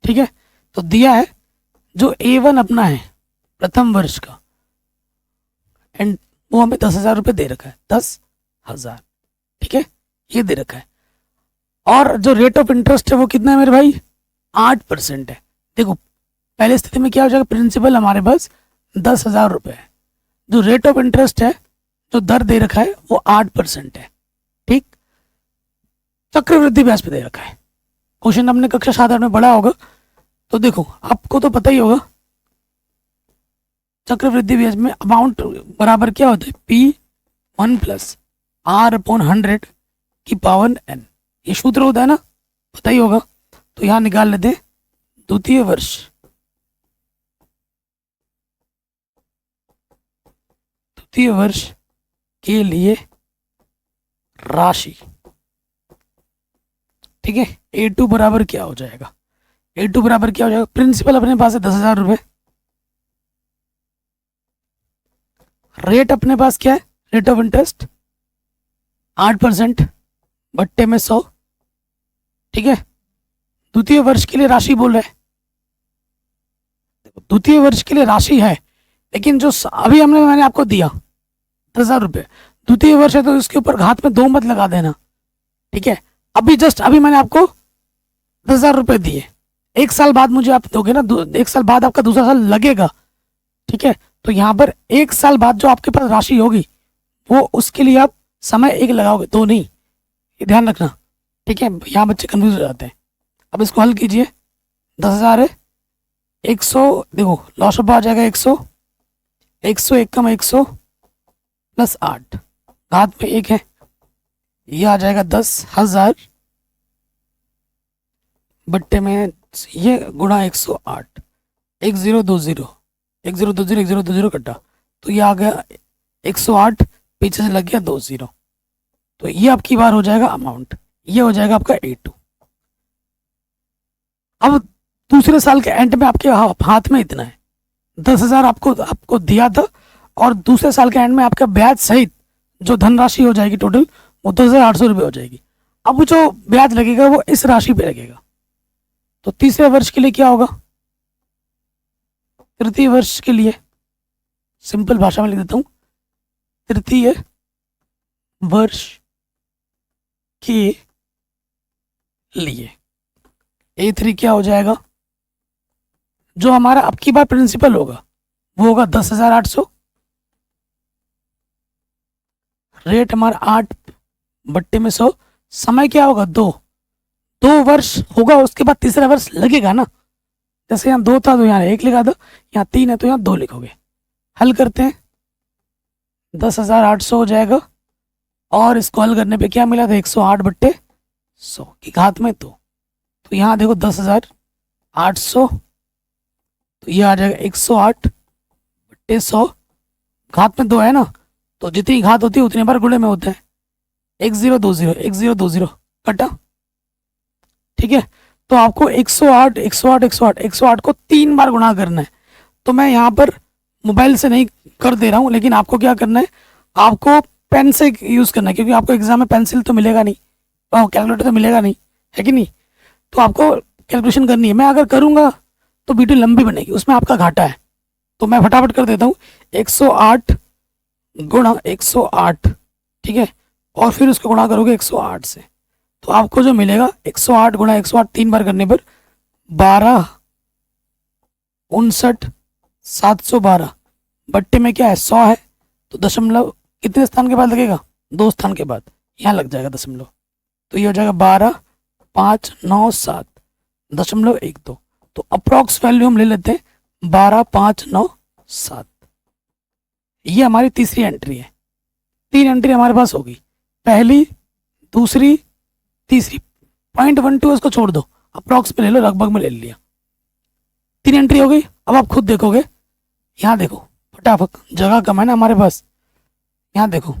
ठीक है। तो दिया है जो A1 अपना है प्रथम वर्ष का, एंड वो हमें 10,000 रुपये दे रखा है, 10,000, ठीक है, ये दे रखा है। और जो रेट ऑफ इंटरेस्ट है वो कितना है मेरे भाई? 8% है। देखो पहले स्थिति में क्या हो जाएगा, प्रिंसिपल हमारे पास 10,000 रुपये है, जो रेट ऑफ इंटरेस्ट है, जो दर दे रखा है वो 8% है, ठीक। चक्रवृद्धि ब्याज पे दे रखा है। क्वेश्चन हमने कक्षा 7 में पढ़ा होगा, तो देखो आपको तो पता ही होगा चक्रवृद्धि ब्याज में अमाउंट बराबर क्या होता है, P1 + R/100 की पावर n, ये सूत्र होता है ना, पता ही होगा। तो यहां निकाल लेते हैं द्वितीय वर्ष के लिए राशि, ठीक है। A2 बराबर क्या हो जाएगा, A2 बराबर क्या हो जाएगा, प्रिंसिपल अपने पास है 10,000 रुपये, रेट अपने पास क्या है, रेट ऑफ इंटरेस्ट 8% बट्टे में 100, ठीक है। द्वितीय वर्ष के लिए राशि बोल रहे हैं, द्वितीय वर्ष के लिए राशि है, लेकिन जो अभी मैंने आपको दिया 10,000 रुपये, द्वितीय वर्ष है तो इसके ऊपर घात में 2 मत लगा देना, ठीक है। अभी मैंने आपको 10,000 रुपये दिए, 1 साल बाद मुझे आप दोगे ना, 1 साल बाद आपका दूसरा साल लगेगा, ठीक है। तो यहाँ पर 1 साल बाद जो आपके पास राशि होगी वो उसके लिए आप समय 1 लगाओगे, 2 नहीं, ये ध्यान रखना, ठीक है। यहाँ बच्चे कंफ्यूज हो जाते हैं। अब इसको हल कीजिए, 10,000 है, 100, देखो लॉस ऑफ आ जाएगा 100, 101 कम 100 + 8, घात में 1 है, ये आ जाएगा 10,000 बट्टे में ये गुणा 108, 1020, 1020, 1020 कटा, तो ये आ गया 108, पीछे से लग गया 20, तो ये आपकी बार हो जाएगा अमाउंट, ये हो जाएगा आपका A2। अब दूसरे साल के एंड में आपके हाथ में इतना है, 10,000 आपको दिया था, और दूसरे साल के एंड में आपका ब्याज सहित जो धनराशि हो जाएगी टोटल वो 10,800 रुपये हो जाएगी। अब जो ब्याज लगेगा वो इस राशि पे लगेगा। तो तीसरे वर्ष के लिए क्या होगा, तृतीय वर्ष के लिए सिंपल भाषा में लिख देता हूं, तृतीय वर्ष के लिए A3 क्या हो जाएगा, जो हमारा अब की बार प्रिंसिपल होगा वो होगा 10,800, रेट हमारा 8 बट्टे में 100, समय क्या होगा 2 वर्ष होगा, उसके बाद तीसरा वर्ष लगेगा ना, जैसे यहाँ 2 था तो यहाँ 1 लिखा था, यहाँ 3 है तो यहाँ 2 लिखोगे। हल करते हैं, 10,800 हो जाएगा, और इसको हल करने पे क्या मिला था, 108 बट्टे 100 की घात में 2, तो यहाँ देखो 10,800, तो ये आ जाएगा 108 बट्टे 100, घात में 2 है ना, तो जितनी घात होती है उतनी बार गुणे में होता है, 1020, 1020 कटा, ठीक है। तो आपको 108, 108, 108, 108 को 3 बार गुणा करना है। तो मैं यहाँ पर मोबाइल से नहीं कर दे रहा हूँ, लेकिन आपको क्या करना है, आपको पेन से यूज़ करना है, क्योंकि आपको एग्जाम में पेंसिल तो मिलेगा नहीं और कैलकुलेटर तो मिलेगा नहीं, है कि नहीं। तो आपको कैलकुलेशन करनी है, मैं अगर करूँगा तो वीडियो लंबी बनेगी, उसमें आपका घाटा है, तो मैं फटाफट कर देता हूँ, 108 गुणा 108, ठीक है, और फिर उसको गुणा करोगे 108 से, तो आपको जो मिलेगा 108 गुणा 108 3 बार करने पर 12,59,712 बट्टे में क्या है 100 है, तो दशमलव कितने स्थान के बाद लगेगा, 2 स्थान के बाद यहाँ लग जाएगा दशमलव, तो ये हो जाएगा 12,597.12। तो अप्रॉक्स वैल्यू हम ले लेते हैं 12,597। ये हमारी तीसरी एंट्री है। 3 एंट्री हमारे पास होगी, पहली, दूसरी, तीसरी। 0.12 उसको छोड़ दो, अप्रॉक्स में ले लो, लगभग में ले लिया। 3 एंट्री हो गई। अब आप खुद देखोगे, यहाँ देखो फटाफट, जगह कम है ना हमारे पास। यहाँ देखो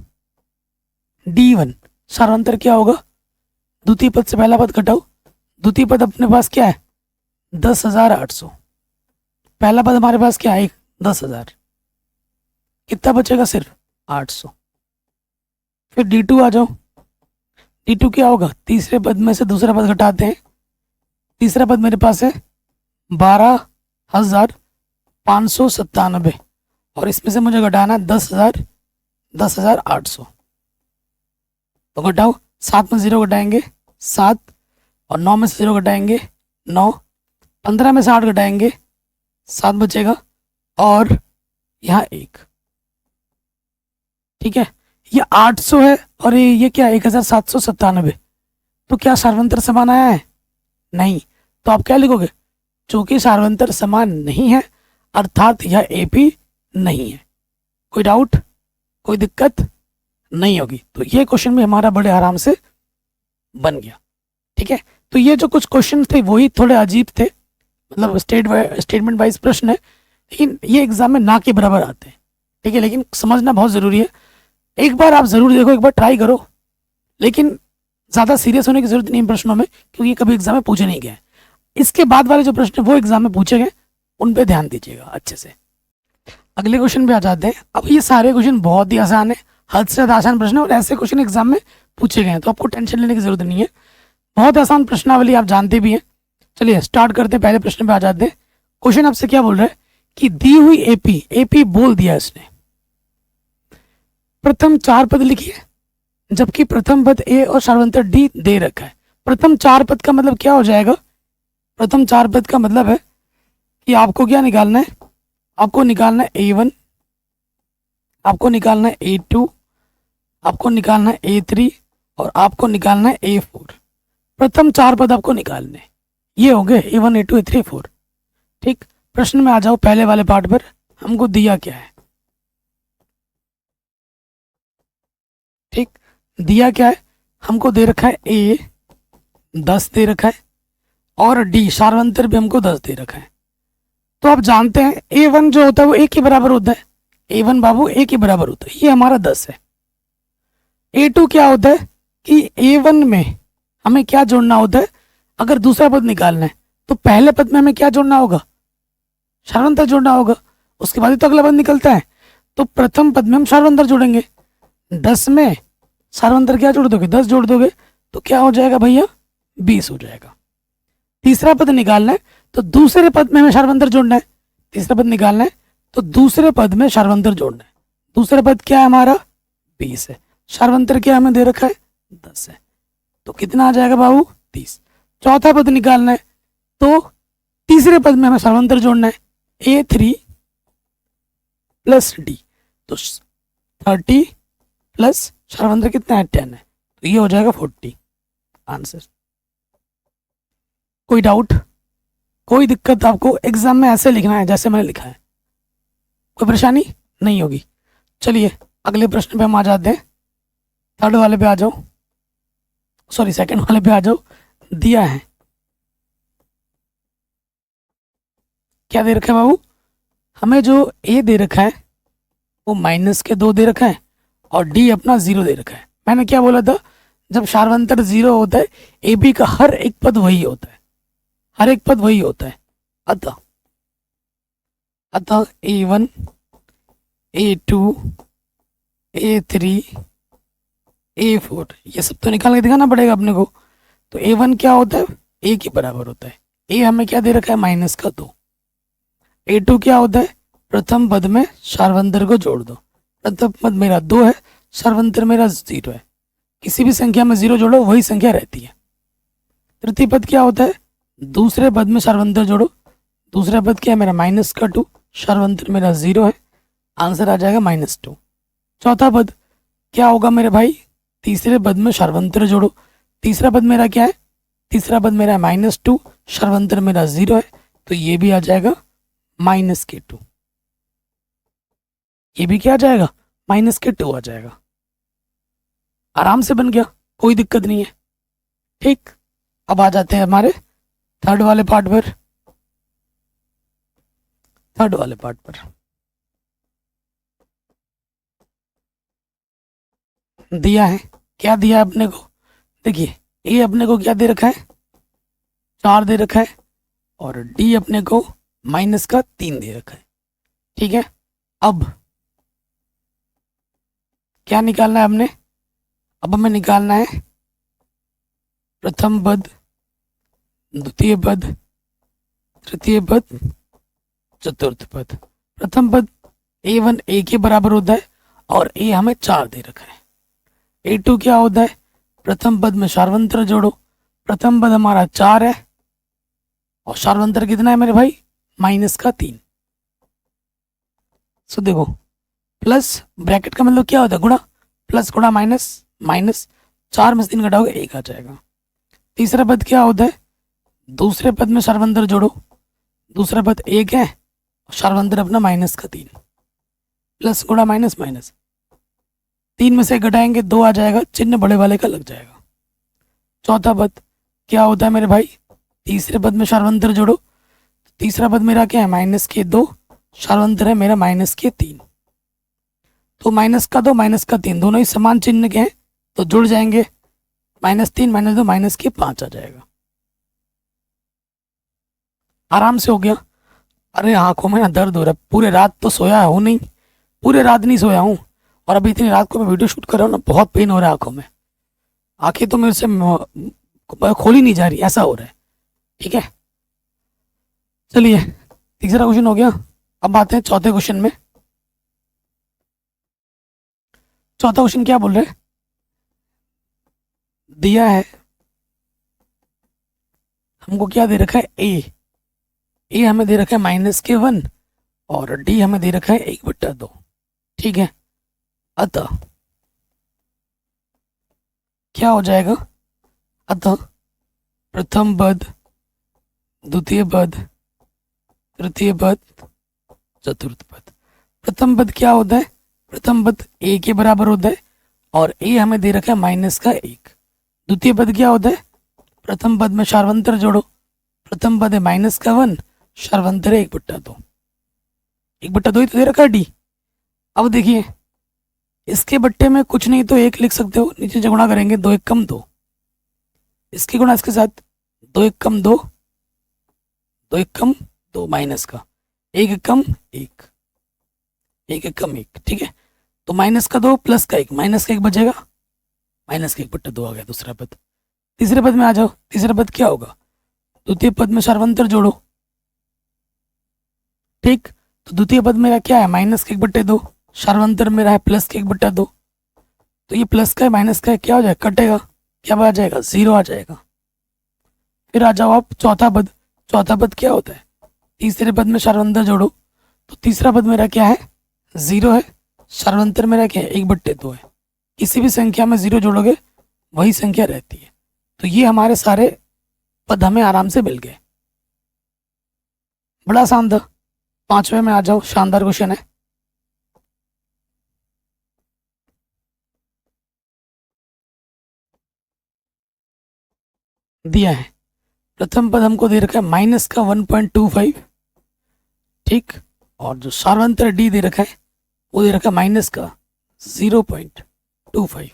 D1 सार्वंतर क्या होगा, द्वितीय पद से पहला पद घटाओ। द्वितीय पद अपने पास क्या है 10,800, पहला पद हमारे पास क्या है 10,000, कितना बचेगा सिर्फ 800। फिर D2 आ जाओ। D2 क्या होगा, तीसरे पद में से दूसरा पद घटाते हैं। तीसरा पद मेरे पास है 12,597 और इसमें से मुझे घटाना है 10,800। तो घटाओ, 7 में 0 घटाएंगे 7, और 9 में से 0 घटाएंगे 9, 15 में से 8 घटाएंगे 7 बचेगा, और यहाँ 1। ठीक है, ये 800 है और ये क्या 1,797। तो क्या सार्वंतर समान आया है, नहीं। तो आप क्या लिखोगे, चूंकि सार्वंतर समान नहीं है अर्थात यह AP नहीं है। कोई डाउट, कोई दिक्कत नहीं होगी। तो ये क्वेश्चन भी हमारा बड़े आराम से बन गया। ठीक है, तो ये जो कुछ क्वेश्चन थे वही थोड़े अजीब थे, मतलब स्टेटमेंट वाइज प्रश्न है, लेकिन ये एग्जाम में ना के बराबर आते हैं। ठीक है, लेकिन समझना बहुत ज़रूरी है। एक बार आप ज़रूर देखो, एक बार ट्राई करो, लेकिन ज़्यादा सीरियस होने की जरूरत नहीं प्रश्नों में, क्योंकि ये कभी एग्जाम में पूछे नहीं गए। इसके बाद वाले जो प्रश्न वो एग्जाम में पूछे गए, उन पे ध्यान दीजिएगा अच्छे से। अगले क्वेश्चन पे आ जाते हैं। अब ये सारे क्वेश्चन बहुत ही आसान है, हद से ज़्यादा आसान प्रश्न है, और ऐसे क्वेश्चन एग्जाम में पूछे गए हैं, तो आपको टेंशन लेने की जरूरत नहीं है। बहुत आसान प्रश्नावली, आप जानते भी हैं। चलिए स्टार्ट करते हैं, पहले प्रश्न पे आ जाते हैं। क्वेश्चन आपसे क्या बोल रहा है कि दी हुई AP बोल दिया इसने, प्रथम 4 पद लिखिए, जबकि प्रथम पद A और सार्वंतर D दे रखा है। प्रथम 4 पद का मतलब क्या हो जाएगा, प्रथम 4 पद का मतलब है कि आपको क्या निकालना है, आपको निकालना है A1, आपको निकालना है A2, आपको निकालना है A3 और आपको निकालना है A4। प्रथम 4 पद आपको निकालने, ये हो गए A1 A2 A3 A4। ठीक, प्रश्न में आ जाओ पहले वाले पार्ट पर। हमको दिया क्या है, ठीक, दिया क्या है, हमको दे रखा है A 10 दे रखा है और D सार्वंतर भी हमको 10 दे रखा है। तो आप जानते हैं A1 जो होता है वो A के बराबर होता है, A1 बाबू A के बराबर होता है, ये हमारा 10 है। A2 क्या होता है कि A1 में हमें क्या जोड़ना होता है, अगर दूसरा पद निकालना है तो पहले पद में हमें क्या जोड़ना होगा, सार्वंतर जोड़ना होगा, उसके बाद ही तो अगला पद निकलता है। तो प्रथम पद में हम सार्वंतर जोड़ेंगे, 10 में सार्वंतर क्या जोड़ दोगे, 10 जोड़ दोगे, तो क्या हो जाएगा भैया 20 हो जाएगा। तीसरा पद निकालना है तो दूसरे पद में हमें सार्वंतर जोड़ना है, तीसरा पद निकालना है तो दूसरे पद में सार्वंतर जोड़ना है। दूसरा पद क्या है हमारा 20 है, सार्वंतर क्या हमें दे रखा है 10 है, तो कितना आ जाएगा बाबू 30। चौथा पद निकालना है तो तीसरे पद में हमें सार्वंतर जोड़ना है A3 प्लस D, तो 30 प्लस सार्वंतर कितना है 10 है, तो ये हो जाएगा 40 आंसर। कोई डाउट, कोई दिक्कत, आपको एग्जाम में ऐसे लिखना है जैसे मैंने लिखा है, कोई परेशानी नहीं होगी। चलिए अगले प्रश्न पे हम आ जाते हैं, थर्ड वाले पे आ जाओ, सॉरी सेकंड वाले पे आ जाओ। दिया है क्या दे रखा है बाबू, हमें जो A दे रखा है वो -2 दे रखा है और D अपना 0 दे रखा है। मैंने क्या बोला था, जब सार्वंतर 0 होता है AB का हर एक पद वही होता है, हर एक पद वही होता है। अतः A1 A2 A3 A4 ये सब तो निकाल के दिखाना पड़ेगा अपने को। तो A1 क्या होता है A के बराबर होता है, A हमें क्या दे रखा है -2। A2 क्या होता है, प्रथम पद में सार्वंतर को जोड़ दो, प्रथम पद मेरा 2 है, सार्वंतर मेरा 0 है, किसी भी संख्या में 0 जोड़ो वही संख्या रहती है। तृतीय पद क्या होता है, दूसरे पद में सार्वंतर जोड़ो, दूसरा पद क्या है मेरा -2, सार्वंतर मेरा 0 है, आंसर आ जाएगा -2। चौथा पद क्या होगा मेरे भाई, तीसरे पद में सार्वंतर जोड़ो, तीसरा पद मेरा क्या है, तीसरा पद मेरा -2, सार्वंतर मेरा 0 है, तो ये भी आ जाएगा -2, ये भी क्या आ जाएगा -2 आ जाएगा। आराम से बन गया, कोई दिक्कत नहीं है। ठीक, अब आ जाते हैं हमारे थर्ड वाले पार्ट पर। दिया है, क्या दिया है अपने को, देखिए ए अपने को क्या दे रखा है, 4 दे रखा है, और डी अपने को माइनस का 3 दे रखा है। ठीक है, अब क्या निकालना है हमने, अब हमें निकालना है प्रथम पद, द्वितीय पद, तृतीय पद, चतुर्थ पद। प्रथम पद a1 a के बराबर होता है और a हमें 4 दे रखा है। a2 क्या होता है, प्रथम पद में सार्वंत्र जोड़ो, प्रथम पद हमारा 4 है और सार्वंत्र कितना है मेरे भाई, माइनस का 3। सो देखो प्लस ब्रैकेट का मतलब क्या होता है, गुणा, प्लस गुणा माइनस, माइनस 4 में से 3 घटाओगे 1 आ जाएगा। तीसरा पद क्या होता है, दूसरे पद में सार्वंत्र जोड़ो, दूसरा पद 1 है और सार्वंत्र अपना माइनस का 3, प्लस गुणा माइनस, माइनस 3 में से घटाएंगे 2 आ जाएगा, चिन्ह बड़े वाले का लग जाएगा। चौथा पद क्या होता है मेरे भाई, तीसरे पद में सार्वंत्र जोड़ो, तीसरा पद मेरा क्या है, माइनस के 2, सार्वंत्र है मेरा माइनस के 3। तो माइनस का 2 माइनस का 3 दोनों ही समान चिन्ह के हैं तो जुड़ जाएंगे, -3 -2 माइनस के 5 आ जाएगा। आराम से हो गया। अरे आंखों में ना दर्द हो रहा है, पूरे रात तो सोया हूँ नहीं, पूरे रात नहीं सोया हूँ, और अभी इतनी रात को मैं वीडियो शूट कर रहा हूँ ना, बहुत पेन हो रहा है आंखों में, आंखें तो मेरे से खोली नहीं जा रही, ऐसा हो रहा है। ठीक है, चलिए तीसरा क्वेश्चन हो गया। अब आते हैं चौथे क्वेश्चन में। चौथा क्वेश्चन क्या बोल रहे हैं, दिया है हमको, क्या दे रखा है, ए हमें दे रखा है -1 और डी हमें दे रखा है 1/2। ठीक है, अतः क्या हो जाएगा, अतः प्रथम पद, द्वितीय पद, तृतीय पद, चतुर्थ पद। प्रथम पद क्या होता है, प्रथम पद a के बराबर होता है और a हमें दे रखा है -1। द्वितीय पद क्या होता है, प्रथम पद में सार्वंत्र जोड़ो, प्रथम पद है -1, सार्वंत्र है 1/2, 1/2 ही तो दे रखा है डी। अब देखिए इसके बट्टे में कुछ नहीं तो 1 लिख सकते हो, नीचे जो गुणा करेंगे 2 1 कम 2, इसकी गुणा इसके साथ 2 1 कम 2, 2 1 कम 2 माइनस का 1 कम 1, 1 कम 1। ठीक है, तो माइनस का 2 प्लस का 1, माइनस का 1 बचेगा, माइनस का 1/2 आ गया दूसरा पद। तीसरे पद में आ जाओ, तीसरा पद क्या होगा, द्वितीय पद में सार्वंत्र जोड़ो। ठीक, तो द्वितीय पद मेरा क्या है, माइनस का 1/2, सार्वंत्र मेरा है प्लस का 1/2, तो ये प्लस का है माइनस का है, क्या हो जाएगा, कटेगा, क्या आ जाएगा, 0 आ जाएगा। फिर आ जाओ आप चौथा पद, चौथा पद क्या होता है, तीसरे पद में सार्वंत्र जोड़ो, तो तीसरा पद मेरा क्या है, 0 है, सार्वंत्र मेरा क्या है, 1/2 है। किसी भी संख्या में 0 जोड़ोगे वही संख्या रहती है। तो ये हमारे सारे पद हमें आराम से मिल गए, बड़ा आसान था। पांचवें में आ जाओ, शानदार क्वेश्चन है। दिया है प्रथम पद हमको दे रखा है माइनस का 1.25, ठीक, और जो सार्वंत्र डी दे रखा है वो दे रखा है माइनस का 0.25।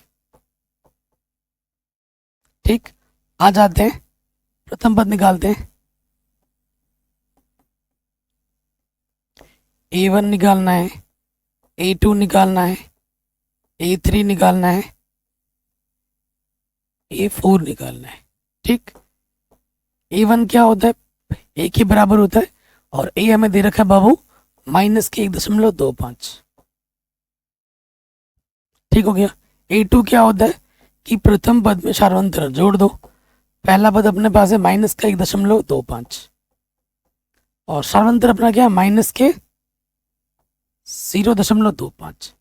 ठीक, आ जाते हैं प्रथम पद निकालते हैं। A1 निकालना है, A2 निकालना है, A3 निकालना है, A4 निकालना है। ठीक, A1 क्या होता है, A के बराबर होता है और A हमें दे रखा है बाबू माइनस के 1.25। ठीक हो गया। A2 क्या होता है कि प्रथम पद में सार्वंत्र जोड़ दो, पहला पद अपने पास है माइनस का 1.25 और सार्वंत्र अपना क्या है माइनस के 0.25।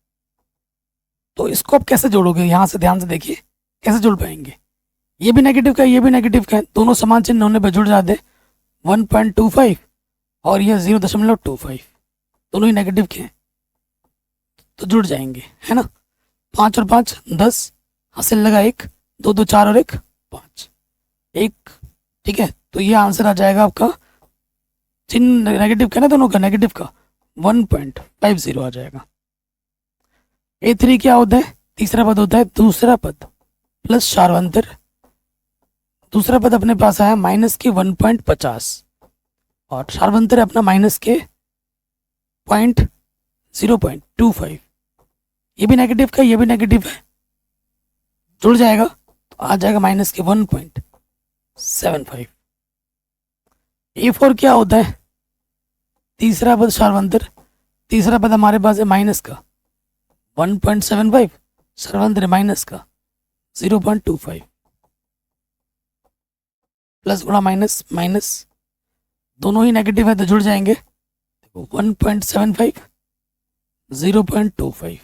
तो इसको आप कैसे जोड़ोगे, यहां से ध्यान से देखिए कैसे जोड़ पाएंगे। ये भी नेगेटिव का है, ये भी नेगेटिव का है, दोनों समान चिन्ह होने पर जुड़ जाते 1.25 और ये 0.25, दोनों ही नेगेटिव के हैं तो जुड़ जाएंगे, है ना। 5 और 5 10, हासिल लगा 1, दो दो चार और एक 5 एक, ठीक है। तो ये आंसर आ जाएगा आपका, चिन्ह नेगेटिव का ना दोनों का, नेगेटिव का 1.50 आ जाएगा। A3 क्या होता है, तीसरा पद होता है दूसरा पद प्लस सार्वंतर। दूसरा पद अपने पास आया माइनस के 1.50 और सार्वंतर है अपना माइनस के 0.25। ये भी नेगेटिव का, ये भी नेगेटिव है, जुड़ जाएगा तो आ जाएगा माइनस के 1.75। A4 क्या होता है, तीसरा पद सार्वंतर, तीसरा पद हमारे पास है माइनस का 1.75, सार्वंतर माइनस का 0.25, प्लस गुणा माइनस माइनस, दोनों ही नेगेटिव है तो जुड़ जाएंगे। 1.75 0.25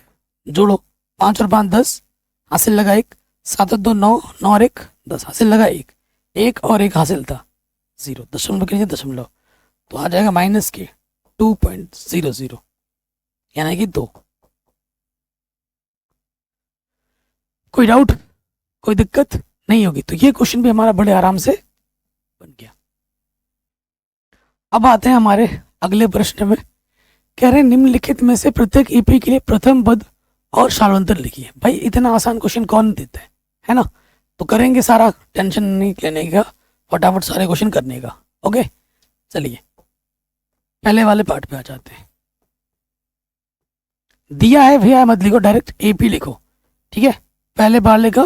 जोड़ो, 5 और 5 10, हासिल लगा 1, 7 और 2 9, 9 और 1 10, हासिल लगा 1, 1 और 1 हासिल था 0, दशमलव के नीचे दशमलव, तो आ जाएगा माइनस के 2.00 यानी कि 2। कोई डाउट, कोई दिक्कत नहीं होगी। तो ये क्वेश्चन भी हमारा बड़े आराम से बन गया। अब आते हैं हमारे अगले प्रश्न में। कह रहे हैं निम्नलिखित में से प्रत्येक ईपी के लिए प्रथम पद और सार्वंतर लिखिए। भाई इतना आसान क्वेश्चन कौन देता है ना। तो करेंगे, सारा टेंशन नहीं लेने का, फटाफट सारे क्वेश्चन करने का। ओके चलिए पहले वाले पार्ट पे आ जाते हैं। दिया है भैया मत लिखो, डायरेक्ट एपी लिखो, ठीक है। पहले बार लिखा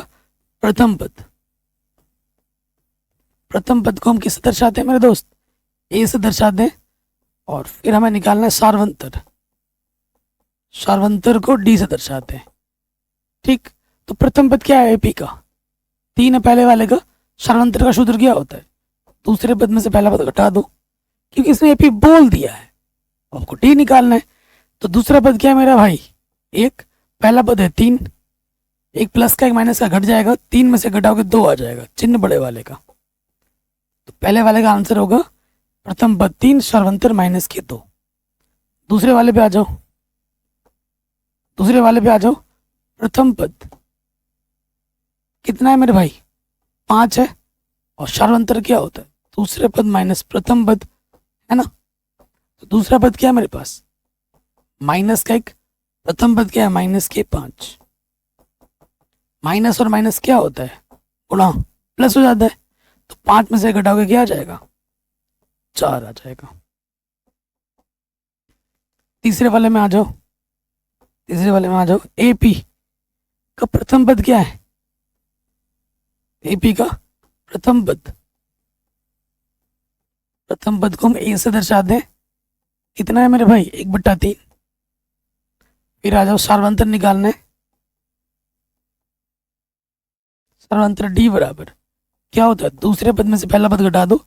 प्रथम पद, प्रथम पद को हम किससे दर्शाते हैं मेरे दोस्त, ए से दर्शाते हैं। और फिर हमें निकालना है सार्वंतर, सार्वंतर को डी से दर्शाते हैं, ठीक। तो प्रथम पद क्या है, एपी का 3 है पहले वाले का। सार्वंतर का सूत्र क्या होता है, दूसरे पद में से पहला पद घटा दो, क्योंकि इसने एपी बोल दिया है, आपको डी निकालना है। तो दूसरा पद क्या है मेरा भाई, 1, पहला पद है 3, एक प्लस का एक माइनस का घट जाएगा, 3 में से घटाओगे 2 आ जाएगा, चिन्ह बड़े वाले का। तो पहले वाले का आंसर होगा प्रथम पद 3, सार्वंतर माइनस के 2। दूसरे वाले पे आ जाओ, दूसरे वाले पे आ जाओ। प्रथम पद कितना है मेरे भाई, 5 है, और सार्वंतर क्या होता है, दूसरे पद माइनस प्रथम पद, है ना। तो दूसरा पद क्या है मेरे पास, माइनस का 1, प्रथम पद क्या है माइनस के 5। माइनस और माइनस क्या होता है, गुणा, प्लस हो जाता है। तो 5 में से घटाओगे क्या आ जाएगा, 4 आ जाएगा। तीसरे वाले में आ जाओ, तीसरे वाले में आ जाओ। एपी का प्रथम पद क्या है, एपी का प्रथम पद, प्रथम पद को हम ए से दर्शा दें, कितना है मेरे भाई 1/3। फिर आ जाओ सार्वंतर निकालने, सार्वंतर डी बराबर क्या होता है, दूसरे पद में से पहला पद घटा दो।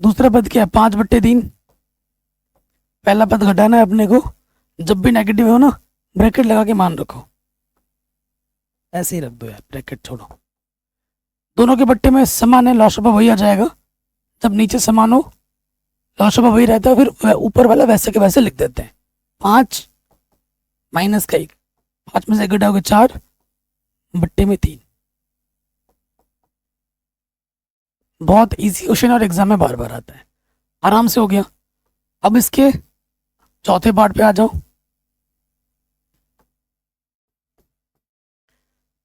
दूसरा पद क्या है 5/3, पहला पद घटाना है अपने को। जब भी नेगेटिव हो ना, ब्रैकेट लगा के मान रखो, ऐसे ही रख दो यार, ब्रैकेट छोड़ो। दोनों के बट्टे में समान है, लॉसपा वही आ जाएगा। जब नीचे समान हो, लॉसपा वही रहता है, फिर ऊपर वाला वैसे के वैसे लिख देते हैं। 5 माइनस का 1, 5 में से घटाओगे 4, बट्टे में 3। बहुत इजी क्वेश्चन और एग्जाम में बार बार आता है, आराम से हो गया। अब इसके चौथे पार्ट पे आ जाओ,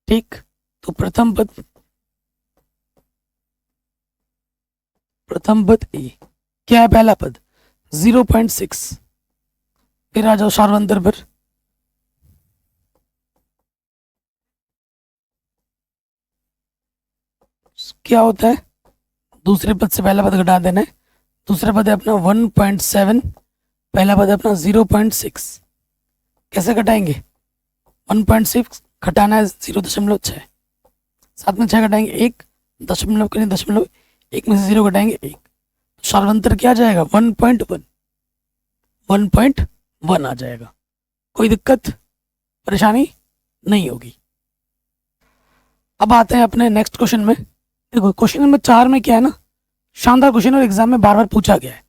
ठीक। तो प्रथम पद, प्रथम पद ए क्या है, पहला पद 0.6। फिर आ जाओ सार्वंतर पर, क्या होता है, दूसरे पद से पहला पद घटा देना है। दूसरा पद है अपना 1.7, पहला पद है अपना 0.6। कैसे घटाएंगे, 1.6 घटाना है 0.6, 7 में 6 घटाएंगे 1, दशमलव के लिए दशमलव, 1 में से 0 घटाएंगे 1। सार्वंतर क्या आ जाएगा 1.1, 1.1 आ जाएगा। कोई दिक्कत परेशानी नहीं होगी। अब आते हैं अपने नेक्स्ट क्वेश्चन में। देखो क्वेश्चन नंबर 4 में क्या है ना, शानदार क्वेश्चन और एग्जाम में बार बार पूछा गया है।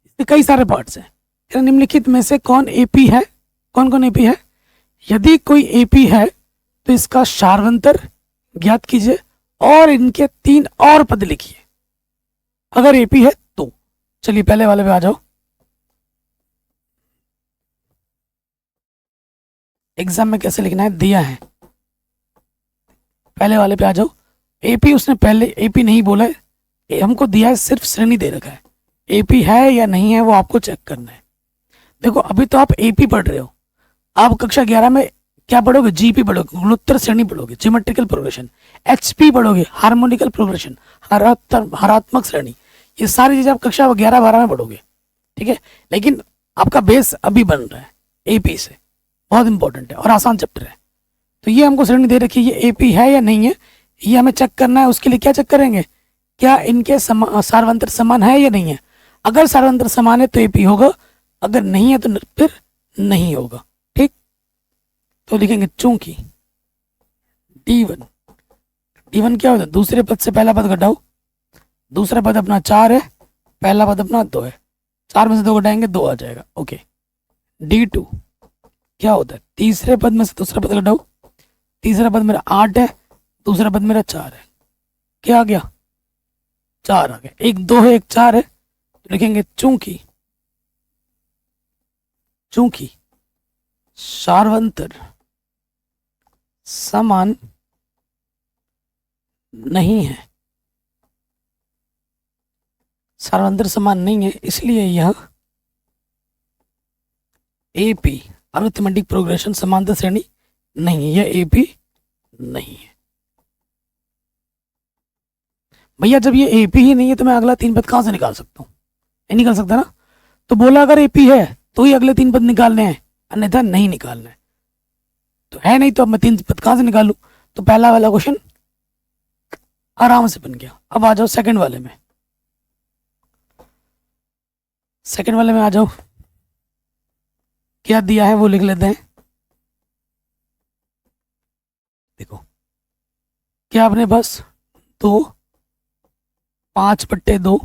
इसके कई सारे पार्ट्स हैं। निम्नलिखित में से कौन एपी है, कौन कौन एपी है। यदि कोई एपी है तो इसका सार्वंतर ज्ञात कीजिए और इनके 3 और पद लिखिए अगर एपी है तो। चलिए पहले वाले पे आ जाओ। एग्जाम में कैसे लिखना है दिया है। पहले वाले पे आ जाओ। एपी उसने पहले एपी नहीं बोला है, हमको दिया है, सिर्फ श्रेणी दे रखा है। एपी है या नहीं है वो आपको चेक करना है। देखो अभी तो आप एपी पढ़ रहे हो, आप कक्षा 11 में क्या पढ़ोगे, जीपी पढ़ोगे, गुणोत्तर श्रेणी पढ़ोगे, ज्योमेट्रिकल प्रोग्रेशन, एचपी पढ़ोगे, हार्मोनिकल प्रोग्रेशन, हरात्मक श्रेणी। ये सारी चीजें आप कक्षा 11-12 में पढ़ोगे, ठीक है। लेकिन आपका बेस अभी बन रहा है एपी से, बहुत इंपॉर्टेंट है और आसान चैप्टर है। तो ये हमको श्रेणी दे रखी है, ये एपी है या नहीं है ये हमें चेक करना है। उसके लिए क्या चेक करेंगे, क्या इनके सार्वंतर समान है या नहीं है। अगर सार्वंतर समान है तो एपी होगा, अगर नहीं है तो फिर नहीं होगा, ठीक। तो लिखेंगे चूंकि D1, D1 क्या होता है, दूसरे पद से पहला पद घटाओ। दूसरा पद अपना 4 है, पहला पद अपना 2 है, 4 में से 2 घटाएंगे 2 आ जाएगा, ओके। D2 क्या होता है, तीसरे पद में से दूसरा पद घटाओ। तीसरा पद मेरा 8 है, दूसरा पद मेरा 4 है, क्या आ गया 4 आ गया। एक 2 है एक 4 है, तो लिखेंगे चूंकि सार्वंतर समान नहीं है, सार्वंतर समान नहीं है, इसलिए यह एपी अरिथमेटिक प्रोग्रेशन समांतर श्रेणी नहीं है, यह एपी नहीं है। भैया जब ये एपी ही नहीं है तो मैं अगला 3 पद कहां से निकाल सकता हूं, नहीं निकाल सकता ना। तो बोला अगर एपी है तो ही अगले 3 पद निकालने हैं, अन्यथा नहीं निकालना है। तो है नहीं तो अब मैं 3 पद कहां से निकालूं। तो पहला वाला क्वेश्चन आराम से बन गया। अब आ जाओ सेकंड वाले में, सेकंड वाले में आ जाओ। क्या दिया है वो लिख लेते हैं। देखो क्या अपने पास 2, 5/2,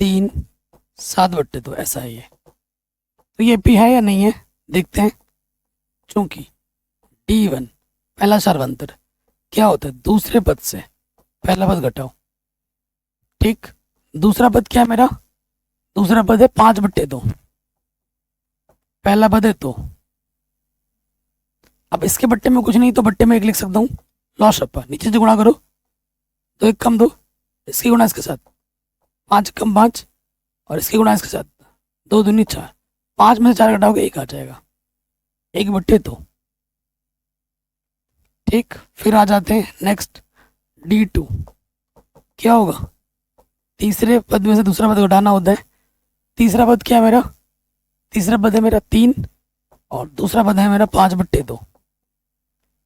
3, 7/2 ऐसा है ये। तो ये पी है या नहीं है देखते हैं। चूंकि D1 पहला सार्वंतर क्या होता है, दूसरे पद से पहला पद घटाओ, ठीक। दूसरा पद क्या है मेरा, दूसरा पद है 5/2, पहला पद है 2। अब इसके बट्टे में कुछ नहीं तो बट्टे में 1 लिख सकता हूँ, लॉस अप्पा, नीचे से गुणा करो, 2 1 कम 2, इसकी गुणा इसके साथ, 5 कम 5, और इसकी गुणा इसके साथ, 2 दूनी 4, 5 में से 4 घटाओगे 1 आ जाएगा, 1/2, ठीक। फिर आ जाते हैं नेक्स्ट D2, क्या होगा, तीसरे पद में से दूसरा पद घटाना होता है। तीसरा पद क्या है मेरा, तीसरा पद है मेरा 3 और दूसरा पद है मेरा 5/2।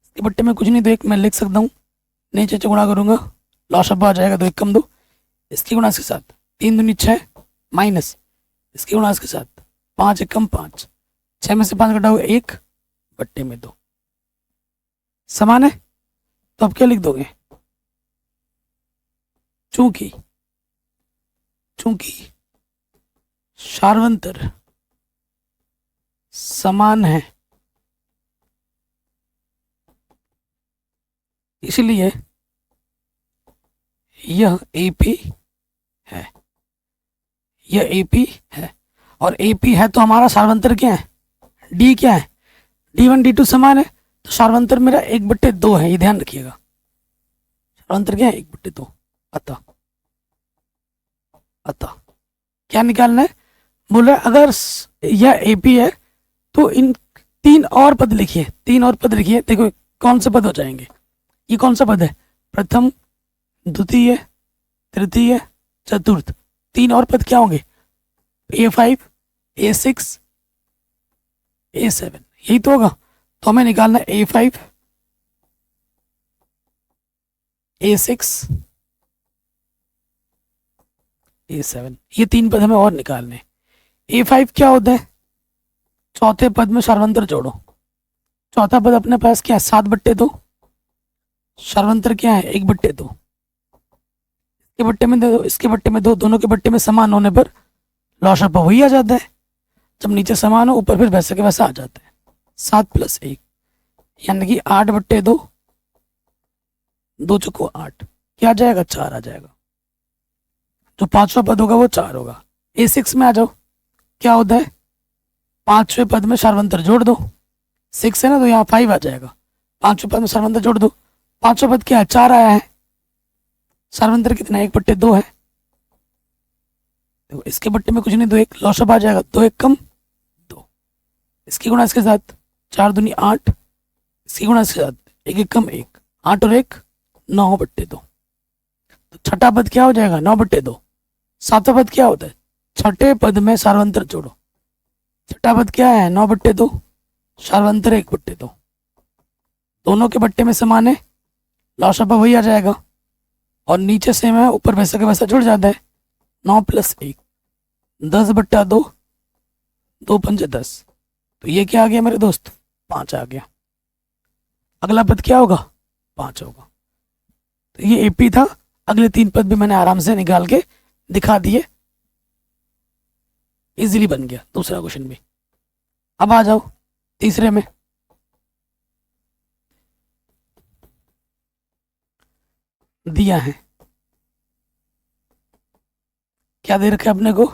इसके बट्टे में कुछ नहीं तो 1 मैं लिख सकता हूँ, नीचे से गुणा करूंगा, लॉस अप आ जाएगा, 2 1 कम 2, इसकी गुणा इसके साथ, 3 दूनी 6 माइनस इसकी गुणा इसके साथ, 5 1 कम 5, 6 में से 5 घटाओगे 1, बट्टे में 2 समान है। तो अब क्या लिख दोगे, चूंकि सार्वंतर समान है इसलिए यह एपी है, यह एपी है। और एपी है तो हमारा सार्वंतर क्या है, डी क्या है, D1 D2 समान है, तो सार्वंतर मेरा 1/2 है, ये ध्यान रखिएगा। सार्वंतर क्या है 1/2। अतः क्या निकालना है, बोल रहा है अगर यह एपी है तो इन 3 और पद लिखिए, 3 और पद लिखिए। देखो कौन से पद हो जाएंगे, ये कौन सा पद है, प्रथम, द्वितीय, तृतीय, चतुर्थ। 3 और पद क्या होंगे, A5, A6, A7, यही तो होगा। तो हमें निकालना है A5, A6, A7, ये 3 पद हमें और निकालने। A5 क्या होता है, चौथे पद में सार्वंतर जोड़ो। चौथा पद अपने पास क्या है 7/2, सार्वंतर क्या है 1/2, इसके बट्टे में दो, इसके बट्टे में दो, दोनों के बट्टे में समान होने पर लॉस अप वही आ जाता है। जब नीचे समान हो ऊपर फिर वैसे के वैसा आ जाता है। 7 + 1 यानी कि 8/2 2 चौको 8, क्या आ जाएगा 4 आ जाएगा। जो पांचवा पद होगा वो 4 होगा। A6 में आ जाओ, क्या होता है, पांचवें पद में सर्वंतर जोड़ दो, 6 है ना तो यहाँ 5 आ जाएगा। पांचवें पद में सर्वंतर जोड़ दो, पांचवा पद क्या है 4 आया है, सर्वंतर कितना 1/2 है। देखो इसके बट्टे में कुछ नहीं, 2 1 लॉसअप आ जाएगा, 2 1 कम 2, इसकी गुणा इसके साथ 4 दूनी 8, इसकी गुणा इसके साथ 1 1 कम 1, 8 और 1 9/2। तो छठा पद क्या हो जाएगा 9/2। सातवां पद क्या होता है, छठे पद में सार्वंतर जोड़ो, छठा पद क्या है 9/2, सार्वंतर 1/2, दोनों के बट्टे में समान है, लॉसअप वही आ जाएगा। और नीचे से मैं ऊपर वैसा का वैसा जुड़ जाता है, 9 + 1 10/2, 2 पंजे 10, तो ये क्या आ गया मेरे दोस्त 5 आ गया। अगला पद क्या होगा 5 होगा। तो ये एपी था, अगले 3 पद भी मैंने आराम से निकाल के दिखा दिए, इजीली बन गया दूसरा क्वेश्चन भी। अब आ जाओ तीसरे में, दिया है क्या दे रखा है अपने को,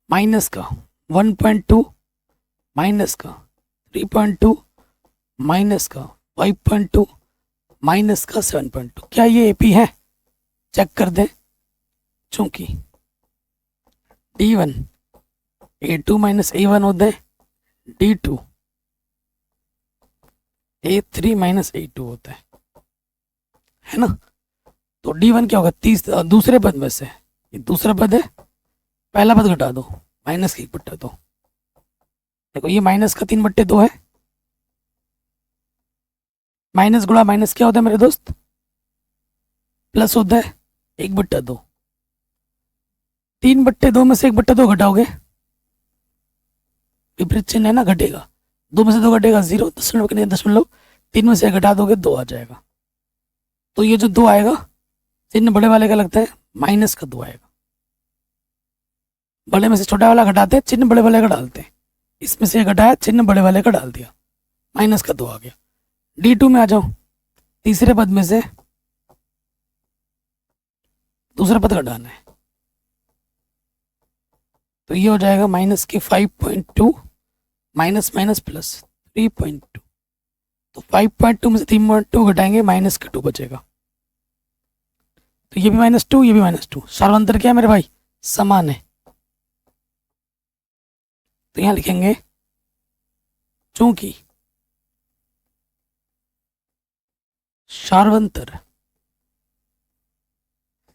माइनस का 1.2, माइनस का 3.2, माइनस का 5.2, माइनस का 7.2। क्या ये एपी है, चेक कर दें। चूंकि D1 A2 - A1 होता है, D2 A3 - A2 होता है ना। तो D1 क्या होगा, दूसरे पद में से, ये दूसरा पद है, पहला पद घटा दो, माइनस का 1/2। देखो ये माइनस का 3/2 है, माइनस गुणा माइनस क्या होता है मेरे दोस्त, प्लस होता है 1/2। 3/2 में से 1/2 घटाओगे, विपरीत चिन्ह है ना, घटेगा, 2 में से 2 घटेगा 0, दशमलव के नहीं दशमलव, 3 में से घटा दोगे 2 आ जाएगा। तो ये जो 2 आएगा, चिन्ह बड़े वाले का लगता है, माइनस का 2 आएगा। बड़े में से छोटा वाला घटाते हैं, चिन्ह बड़े वाले का डालते हैं, इसमें से घटाया, चिन्ह बड़े वाले का डाल दिया, माइनस का 2 आ गया। D2 में आ जाओ, तीसरे पद में से दूसरा पद घटाना है, तो ये हो जाएगा माइनस के 5.2, माइनस माइनस प्लस 3.2। तो 5.2 में से 3.2 घटाएंगे, माइनस का 2 बचेगा। तो ये भी -2, ये भी -2, सार्वंतर क्या है मेरे भाई, समान है। तो यहां लिखेंगे चूंकि सार्वंतर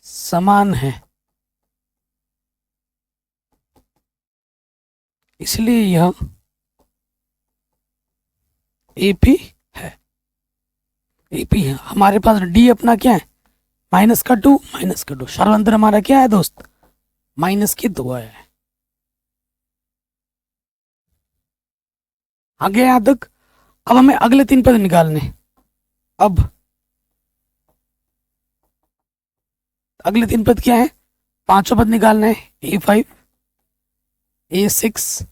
समान है, इसलिए यह एपी है। एपी है, हमारे पास डी अपना क्या है, माइनस का 2, माइनस का 2, सार्वंतर हमारा क्या है दोस्त, माइनस के 2 आया है। आगे यहां तक। अब हमें अगले 3 पद निकालने, अब अगले 3 पद क्या है, पांचों पद निकालना है, A5, A6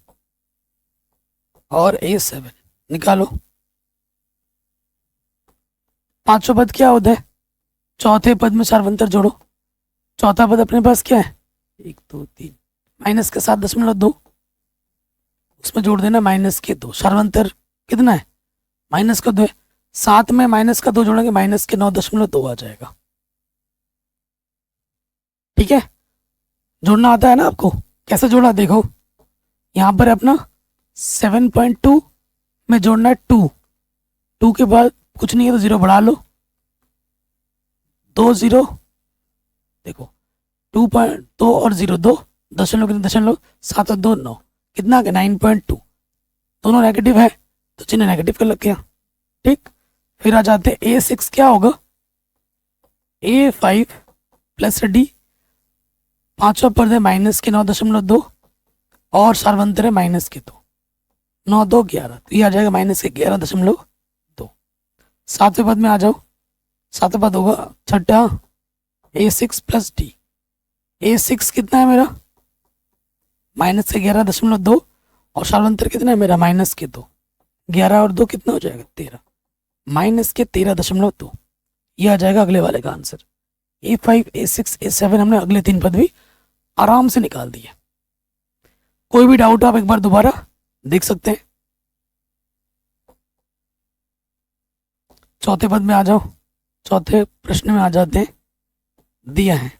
और A7 निकालो। पांचों पद क्या होता है, चौथे पद में सार्वंतर जोड़ो। चौथा पद अपने पास क्या है 1 2 3, माइनस के 7.2, उसमें जोड़ देना माइनस के 2, सार्वंतर कितना है माइनस का 2 है, 7 में माइनस का 2 जोड़ेंगे, माइनस के 9.2 आ जाएगा। ठीक है, जोड़ना आता है ना आपको, कैसे जोड़ा देखो, यहाँ पर अपना 7.2 में जोड़ना है 2 के बाद कुछ नहीं है तो 0 बढ़ा लो, 2 0, देखो 2 और 0 2, दशमलव 7 और 2 9, कितना का 9.2, दोनों नेगेटिव है तो चिन्ह नेगेटिव का लग गया। ठीक, फिर आ जाते A6 क्या होगा, A5 + D, पांचवा पद है माइनस के 9.2 और सार्वंतर है माइनस के 2, 9 2 11, तो ये आ जाएगा माइनस के 11.2। सातवें पद में आ जाओ, सातवें पद होगा छठा A6 + D, A6 कितना है मेरा माइनस के 11.2 और सार्वंतर कितना है मेरा माइनस के 2, 11 और 2 कितना हो जाएगा 13, माइनस के 13.2, ये आ जाएगा अगले वाले का आंसर। A5 A6 A7 हमने अगले 3 पद भी आराम से निकाल दिए। कोई भी डाउट आप एक बार दोबारा देख सकते हैं। चौथे पद में आ जाओ, चौथे प्रश्न में आ जाते हैं। दिया है,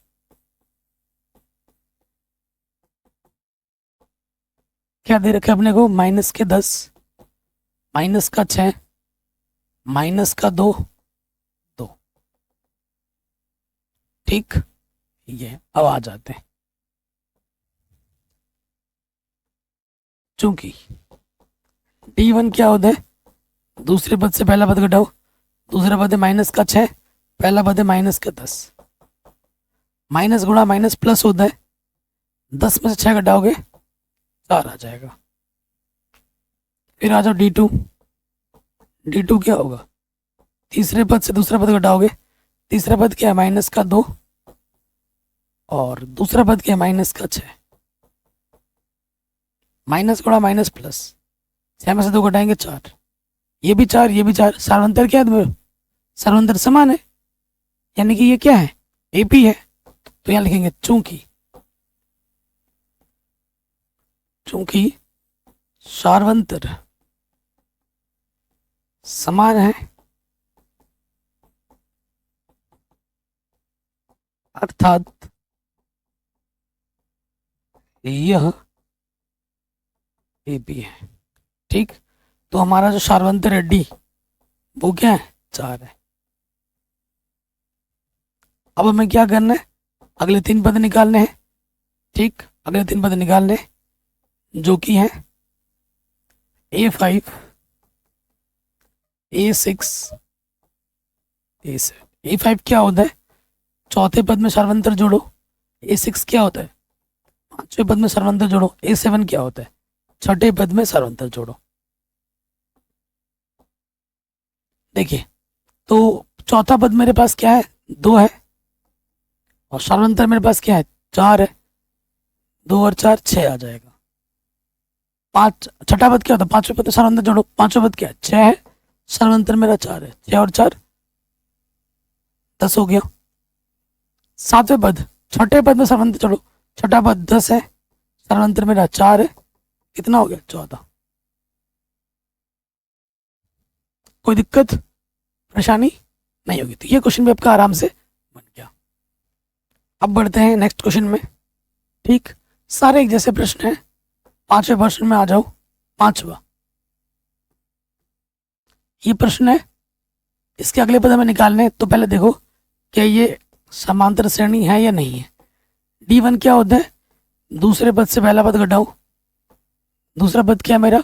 क्या दे रखे अपने को, माइनस के 10, माइनस का 6, माइनस का 2, 2। ठीक, ये अब आ जाते हैं। चूंकि D1 क्या होता है, दूसरे पद से पहला पद घटाओ, दूसरा पद है माइनस का 6, पहला पद है माइनस का 10। माइनस गुणा माइनस प्लस होता है, 10 में से 6 घटाओगे 4 आ जाएगा। फिर आ जाओ D2। D2 क्या होगा, तीसरे पद से दूसरा पद घटाओगे, तीसरा पद क्या है माइनस का 2, और दूसरा पद क्या है माइनस का 6। माइनस गुणा माइनस प्लस, 6 में से 2 घटाएंगे 4, ये भी 4 ये भी 4। सार्वंतर क्या है, सार्वंतर समान है, यानी कि ये क्या है, AP है। तो यहां लिखेंगे चूंकि सार्वंतर समान है, अर्थात यह AP है। ठीक, तो हमारा जो सार्वंतर है D वो क्या है, 4 है। अब हमें क्या करना है, अगले 3 पद निकालने हैं। ठीक, अगले 3 पद निकालने हैं, जो कि है A5 A6 A7। A5 क्या होता है, चौथे पद में सार्वंतर जोड़ो। A6 क्या होता है, पांचवें पद में सार्वंतर जोड़ो। A7 क्या होता है, छठे पद में सार्वंतर जोड़ो। देखिए, तो चौथा पद मेरे पास क्या है, 2 है, और सार्वंतर मेरे पास क्या है, 4 है। 2 और 4 6 आ जाएगा। छठा पद क्या होता है, पांचवें पद में सार्वंतर जोड़ो। पांचवें पद क्या है, 6 है, सार्वंतर मेरा 4 है। 6 और 4 10 हो गया। सातवें पद, छठे पद में सार्वंतर जोड़ो। छठा पद 10 है, सार्वंतर मेरा 4 है। कितना हो गया, 14। कोई दिक्कत परेशानी नहीं होगी। तो ये क्वेश्चन भी आपका आराम से बन गया। अब बढ़ते हैं नेक्स्ट क्वेश्चन में। ठीक, सारे एक जैसे प्रश्न हैं। पांचवें प्रश्न में आ जाओ। पांचवा ये प्रश्न है, इसके अगले पद हमें निकालने हैं। तो पहले देखो क्या ये समांतर श्रेणी है या नहीं है। D1 क्या होता है, दूसरे पद से पहला पद घटाओ। दूसरा पद क्या है मेरा,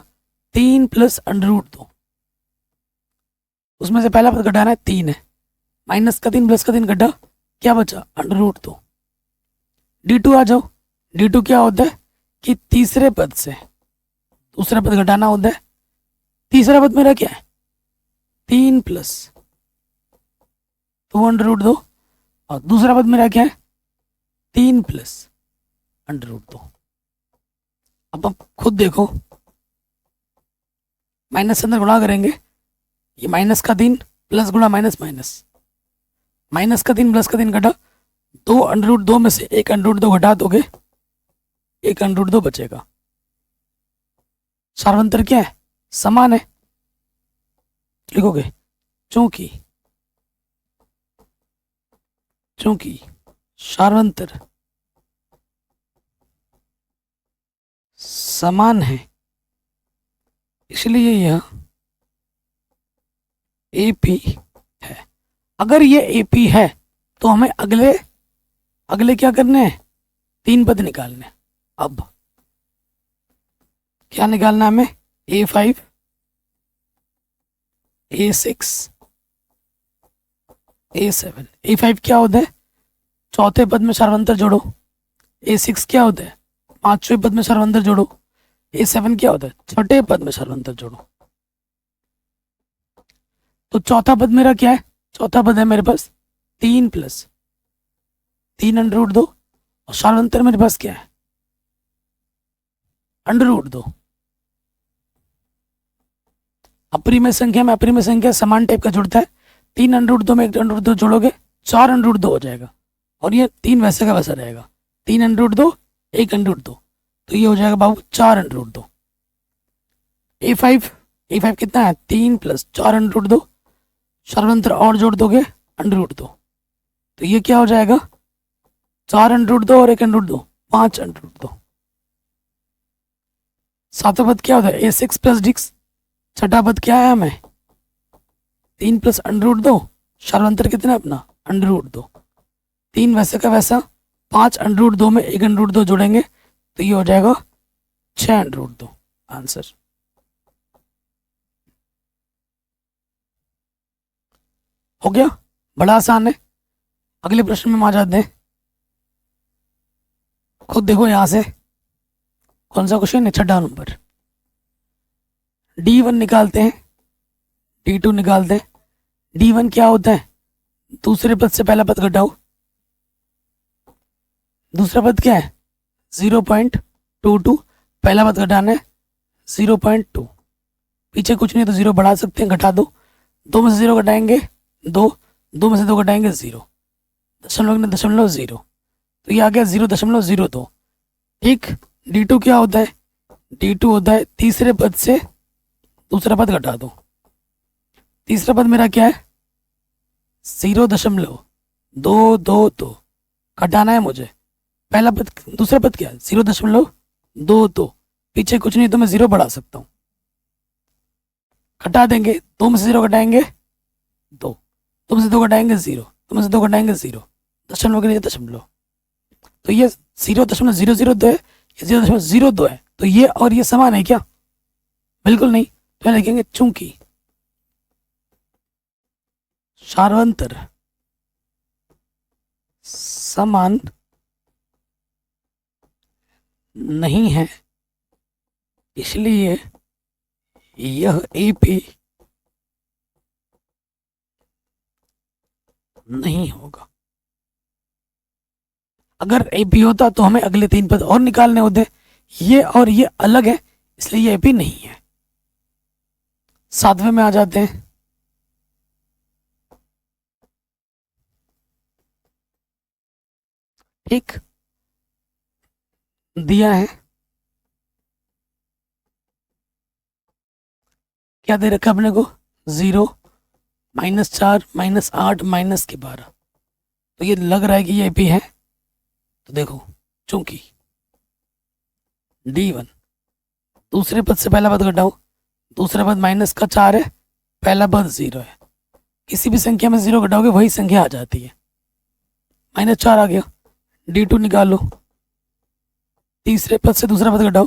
3 + √2। उसमें से पहला पद घटाना है, 3 है। माइनस का 3 प्लस का 3 घटा, क्या बचा, √2। D2 आ जाओ। D2 क्या होता है कि तीसरे पद से दूसरा पद घटाना होता है। तीसरा पद मेरा क्या है, 3 + 2 √2, और दूसरा पद मेरा क्या है, 3 + √2। अब आप खुद देखो, माइनस से अंदर गुणा करेंगे। ये माइनस का 3 प्लस गुणा माइनस माइनस, माइनस का 3 प्लस का 3 घटा, 2 √2 में से 1 √2 घटा दोगे, 1 √2 बचेगा। सार्वंतर क्या है, समान है। लिखोगे चूंकि सार्वंतर समान है, इसलिए यह AP है। अगर ये AP है तो हमें अगले क्या करने हैं, 3 पद निकालने। अब क्या निकालना हमें, A5 A6 A7। A5 क्या होता है, चौथे पद में सार्वंतर जोड़ो। A6 क्या होता है, पांचवें पद में सार्वंतर जोड़ो। A7 क्या होता है, छठे पद में सार्वंतर जोड़ो। तो चौथा पद मेरा क्या है, चौथा पद है मेरे पास 3 + 3 √2, और सार्वंतर मेरे पास क्या है, √2। अपरिमेय संख्या में अपरिमेय संख्या समान टाइप का जुड़ता है, 3 अंडर रूट 2 में 1 अंडर रूट 2 जोड़ोगे 4 अंडर रूट 2 हो जाएगा, और ये 3 वैसे का वैसा रहेगा। 3 अंडर रूट 2 1 अंडर रूट 2, तो ये हो जाएगा बाबू 4 अंडर रूट 2। ए5 कितना है 3 + 4 अंडर रूट 2, सर्वांतर और जोड़ दोगे अंडर रूट 2, तो ये क्या हो जाएगा 4 अंडर रूट 2 और 1 अंडर रूट 2, 5 अंडर रूट 2। सातवां पद क्या होता है a6 + dx। छठा पद क्या है हमें 3 + अंडर रूट 2, सर्वांतर कितना है अपना अंडर रूट 2। 3 वैसे का वैसा, 5 अंडर रूट 2 में 1 अंडर रूट 2 जोड़ेंगे तो ये हो जाएगा 6 अंडर रूट 2 आंसर। हो गया, बड़ा आसान है। अगले प्रश्न में हम आ जाते हैं। खुद देखो यहां से कौन सा क्वेश्चन है, छठा नंबर। D1 निकालते हैं, D2 निकालते हैं। D1 क्या होता है दूसरे पद से पहला पद घटाओ। दूसरा पद क्या है 0.22, पहला पद घटाना है 0.2। पीछे कुछ नहीं तो 0 बढ़ा सकते हैं, घटा दो। 2 में से 0 घटाएंगे 2, 2 में से 2 घटाएंगे 0, दशमलव में दशमलव 0, तो ये आ गया 0.02। ठीक। D2 क्या होता है D2 होता है तीसरे पद से दूसरा पद घटा दो। तीसरा पद मेरा क्या है 0.222, घटाना है मुझे। पहला पद दूसरा पद क्या है 0.22, पीछे कुछ नहीं तो मैं 0 बढ़ा सकता हूँ, घटा देंगे। 2 में से 0 घटाएंगे 2, 2 में से 2 घटाएंगे 0, 2 में से 2 घटाएंगे 0, दशमलव के नीचे दशमलव, तो ये 0.002 है, ये 0.02 है, तो ये और ये समान है क्या, बिल्कुल नहीं। तो लिखेंगे चूंकि सार्वंतर समान नहीं है इसलिए यह AP नहीं होगा। अगर AP होता तो हमें अगले 3 पद और निकालने होते, ये और ये अलग है इसलिए ये AP नहीं है। सातवें में आ जाते हैं। ठीक, दिया है क्या दे रखा अपने को 0, -4, -8, -12, तो ये लग रहा है कि ये AP है। तो देखो चूंकि D1 दूसरे पद से पहला पद घटाओ, दूसरा पद -4 है, पहला पद 0 है, किसी भी संख्या में 0 घटाओगे वही संख्या आ जाती है। -4 आ गया, D2 निकालो, तीसरे पद से दूसरा पद घटाओ,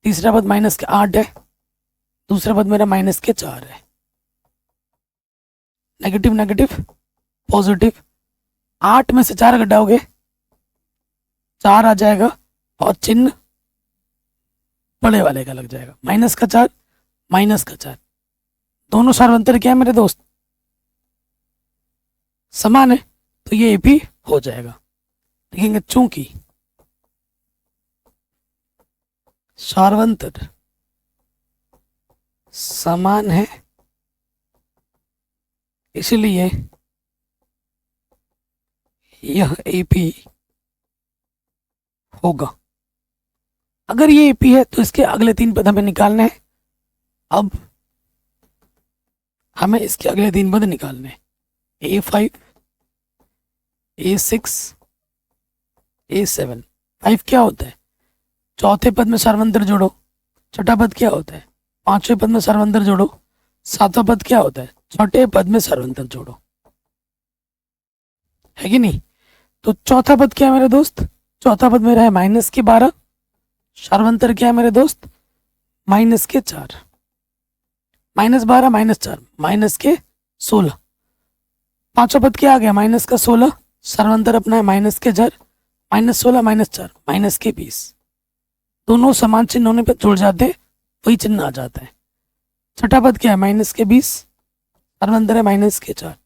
तीसरा पद -8 है, दूसरा पद मेरा -4 है। नेगेटिव नेगेटिव पॉजिटिव, 8 में से 4 घटाओगे 4 आ जाएगा और चिन्ह बड़े वाले का लग जाएगा, -4 -4। दोनों सार्वंतर क्या है मेरे दोस्त समान है, तो ये AP हो जाएगा। लिखेंगे चूंकि सार्वंतर समान है इसलिए यह AP होगा। अगर ये AP है तो इसके अगले 3 पद हमें निकालने हैं। अब हमें इसके अगले 3 पद निकालने हैं, A5, A6, A7। 5 क्या होता है चौथे पद में सार्वंतर जोड़ो। छठा पद क्या होता है पांचवें पद में सार्वंतर जोड़ो। सातवां पद क्या होता है छठे पद में सार्वंतर जोड़ो, है कि नहीं। तो चौथा पद क्या है मेरे दोस्त, चौथा पद मेरा है -12, सार्वंतर क्या है मेरे दोस्त -4, -12 -4 -16। पांचवा पद क्या आ गया -16, सार्वंतर अपना है -4, -16 -4 -20। दोनों समान चिन्ह होने पर जुड़ जाते हैं, वही चिन्ह आ जाता है। छठा पद क्या है -20, सार्वंतर है -4,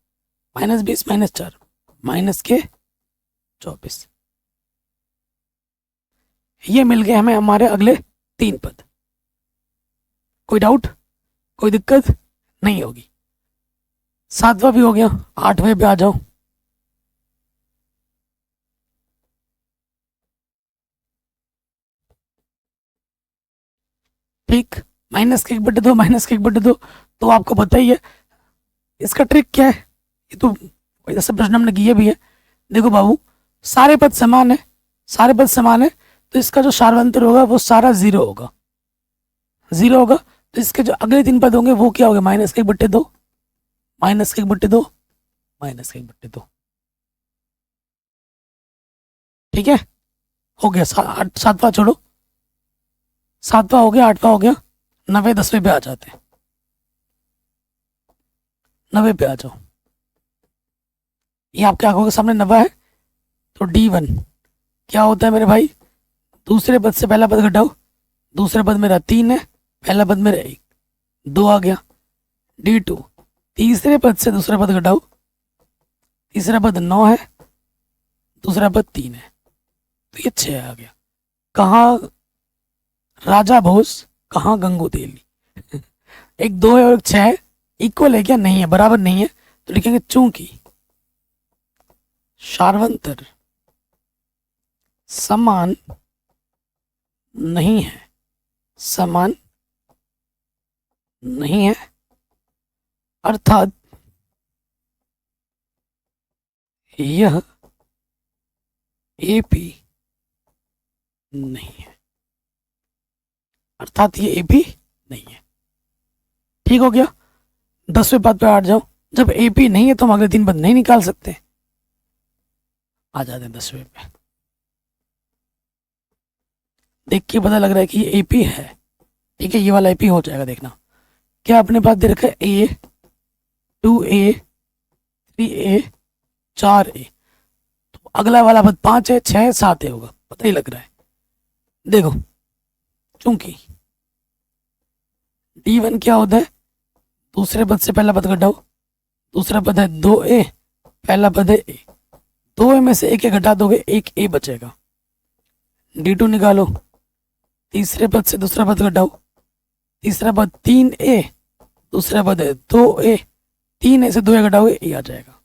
-20 -4 -24। ये मिल गए हमें हमारे अगले 3 पद। कोई डाउट कोई दिक्कत नहीं होगी। सातवां भी हो गया, आठवें पे आ जाओ। ठीक, माइनस के 1/2, माइनस के 1/2 तो आपको पता ही है इसका ट्रिक क्या है। ये तो ऐसे प्रश्न हमने किए भी है। देखो बाबू, सारे पद समान है, सारे पद समान है, तो इसका जो सार्वंतर होगा वो सारा जीरो होगा, जीरो होगा। तो इसके जो अगले 3 पद होंगे वो क्या होंगे, माइनस के 1/2, माइनस के 1/2, माइनस के 1/2। ठीक है, हो गया। सातवां छोड़ो, सातवां हो गया, आठवां हो गया, 9वें 10वें पे आ जाते हैं। 9वें पे आ जाओ। ये आपके आंखों के सामने 9वां है, तो D1 क्या होता है मेरे भाई, दूसरे पद से पहला पद घटाओ, दूसरा पद मेरा 3 है, पहला पद मेरा 1, 2 आ गया। D2 तीसरे पद से दूसरा पद घटाओ, तीसरा पद 9 है, दूसरा पद 3 है, तो ये 6 आ गया। कहाँ राजा भोज, कहाँ गंगू तेली। एक 2 है और एक 6 है, इक्वल है क्या, नहीं है, बराबर नहीं है, तो लिखेंगे चूंकि सार्वंतर समान नहीं है, समान नहीं है, अर्थात यह एपी नहीं है, अर्थात ये एपी नहीं है। ठीक हो गया। 10वें पद पे आ जाओ। जब एपी नहीं है तो हम अगले 3 पद नहीं निकाल सकते। आ जाते हैं 10वें पे। देख के पता लग रहा है कि ये एपी है। ठीक है, ये वाला एपी हो जाएगा। देखना क्या अपने पास दे रखा है, ए 2a 3a 4a, तो अगला वाला पद 5 है, 6 है, 7 है होगा, पता ही लग रहा है। देखो चूंकि D1 क्या होता है, दूसरे पद से पहला पद घटाओ, दूसरा पद है 2a, पहला पद है a, 2a में से 1 घटा दोगे 1a बचेगा। D2 निकालो, तीसरे पद से दूसरा पद घटाओ, तीसरा पद 3a, दूसरा पद है 2a, 3a से 2a घटाओगे a आ जाएगा।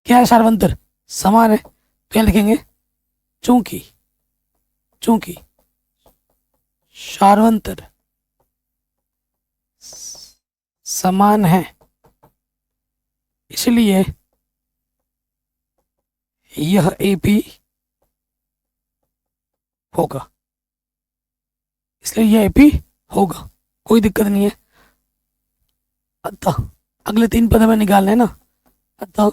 क्या है, सार्वंतर समान है, क्या लिखेंगे, चूंकि चूंकि सार्वंतर समान है इसलिए यह एपी होगा, इसलिए यह एपी होगा, कोई दिक्कत नहीं है। अतः अगले 3 पद हमें निकालने हैं ना, अतः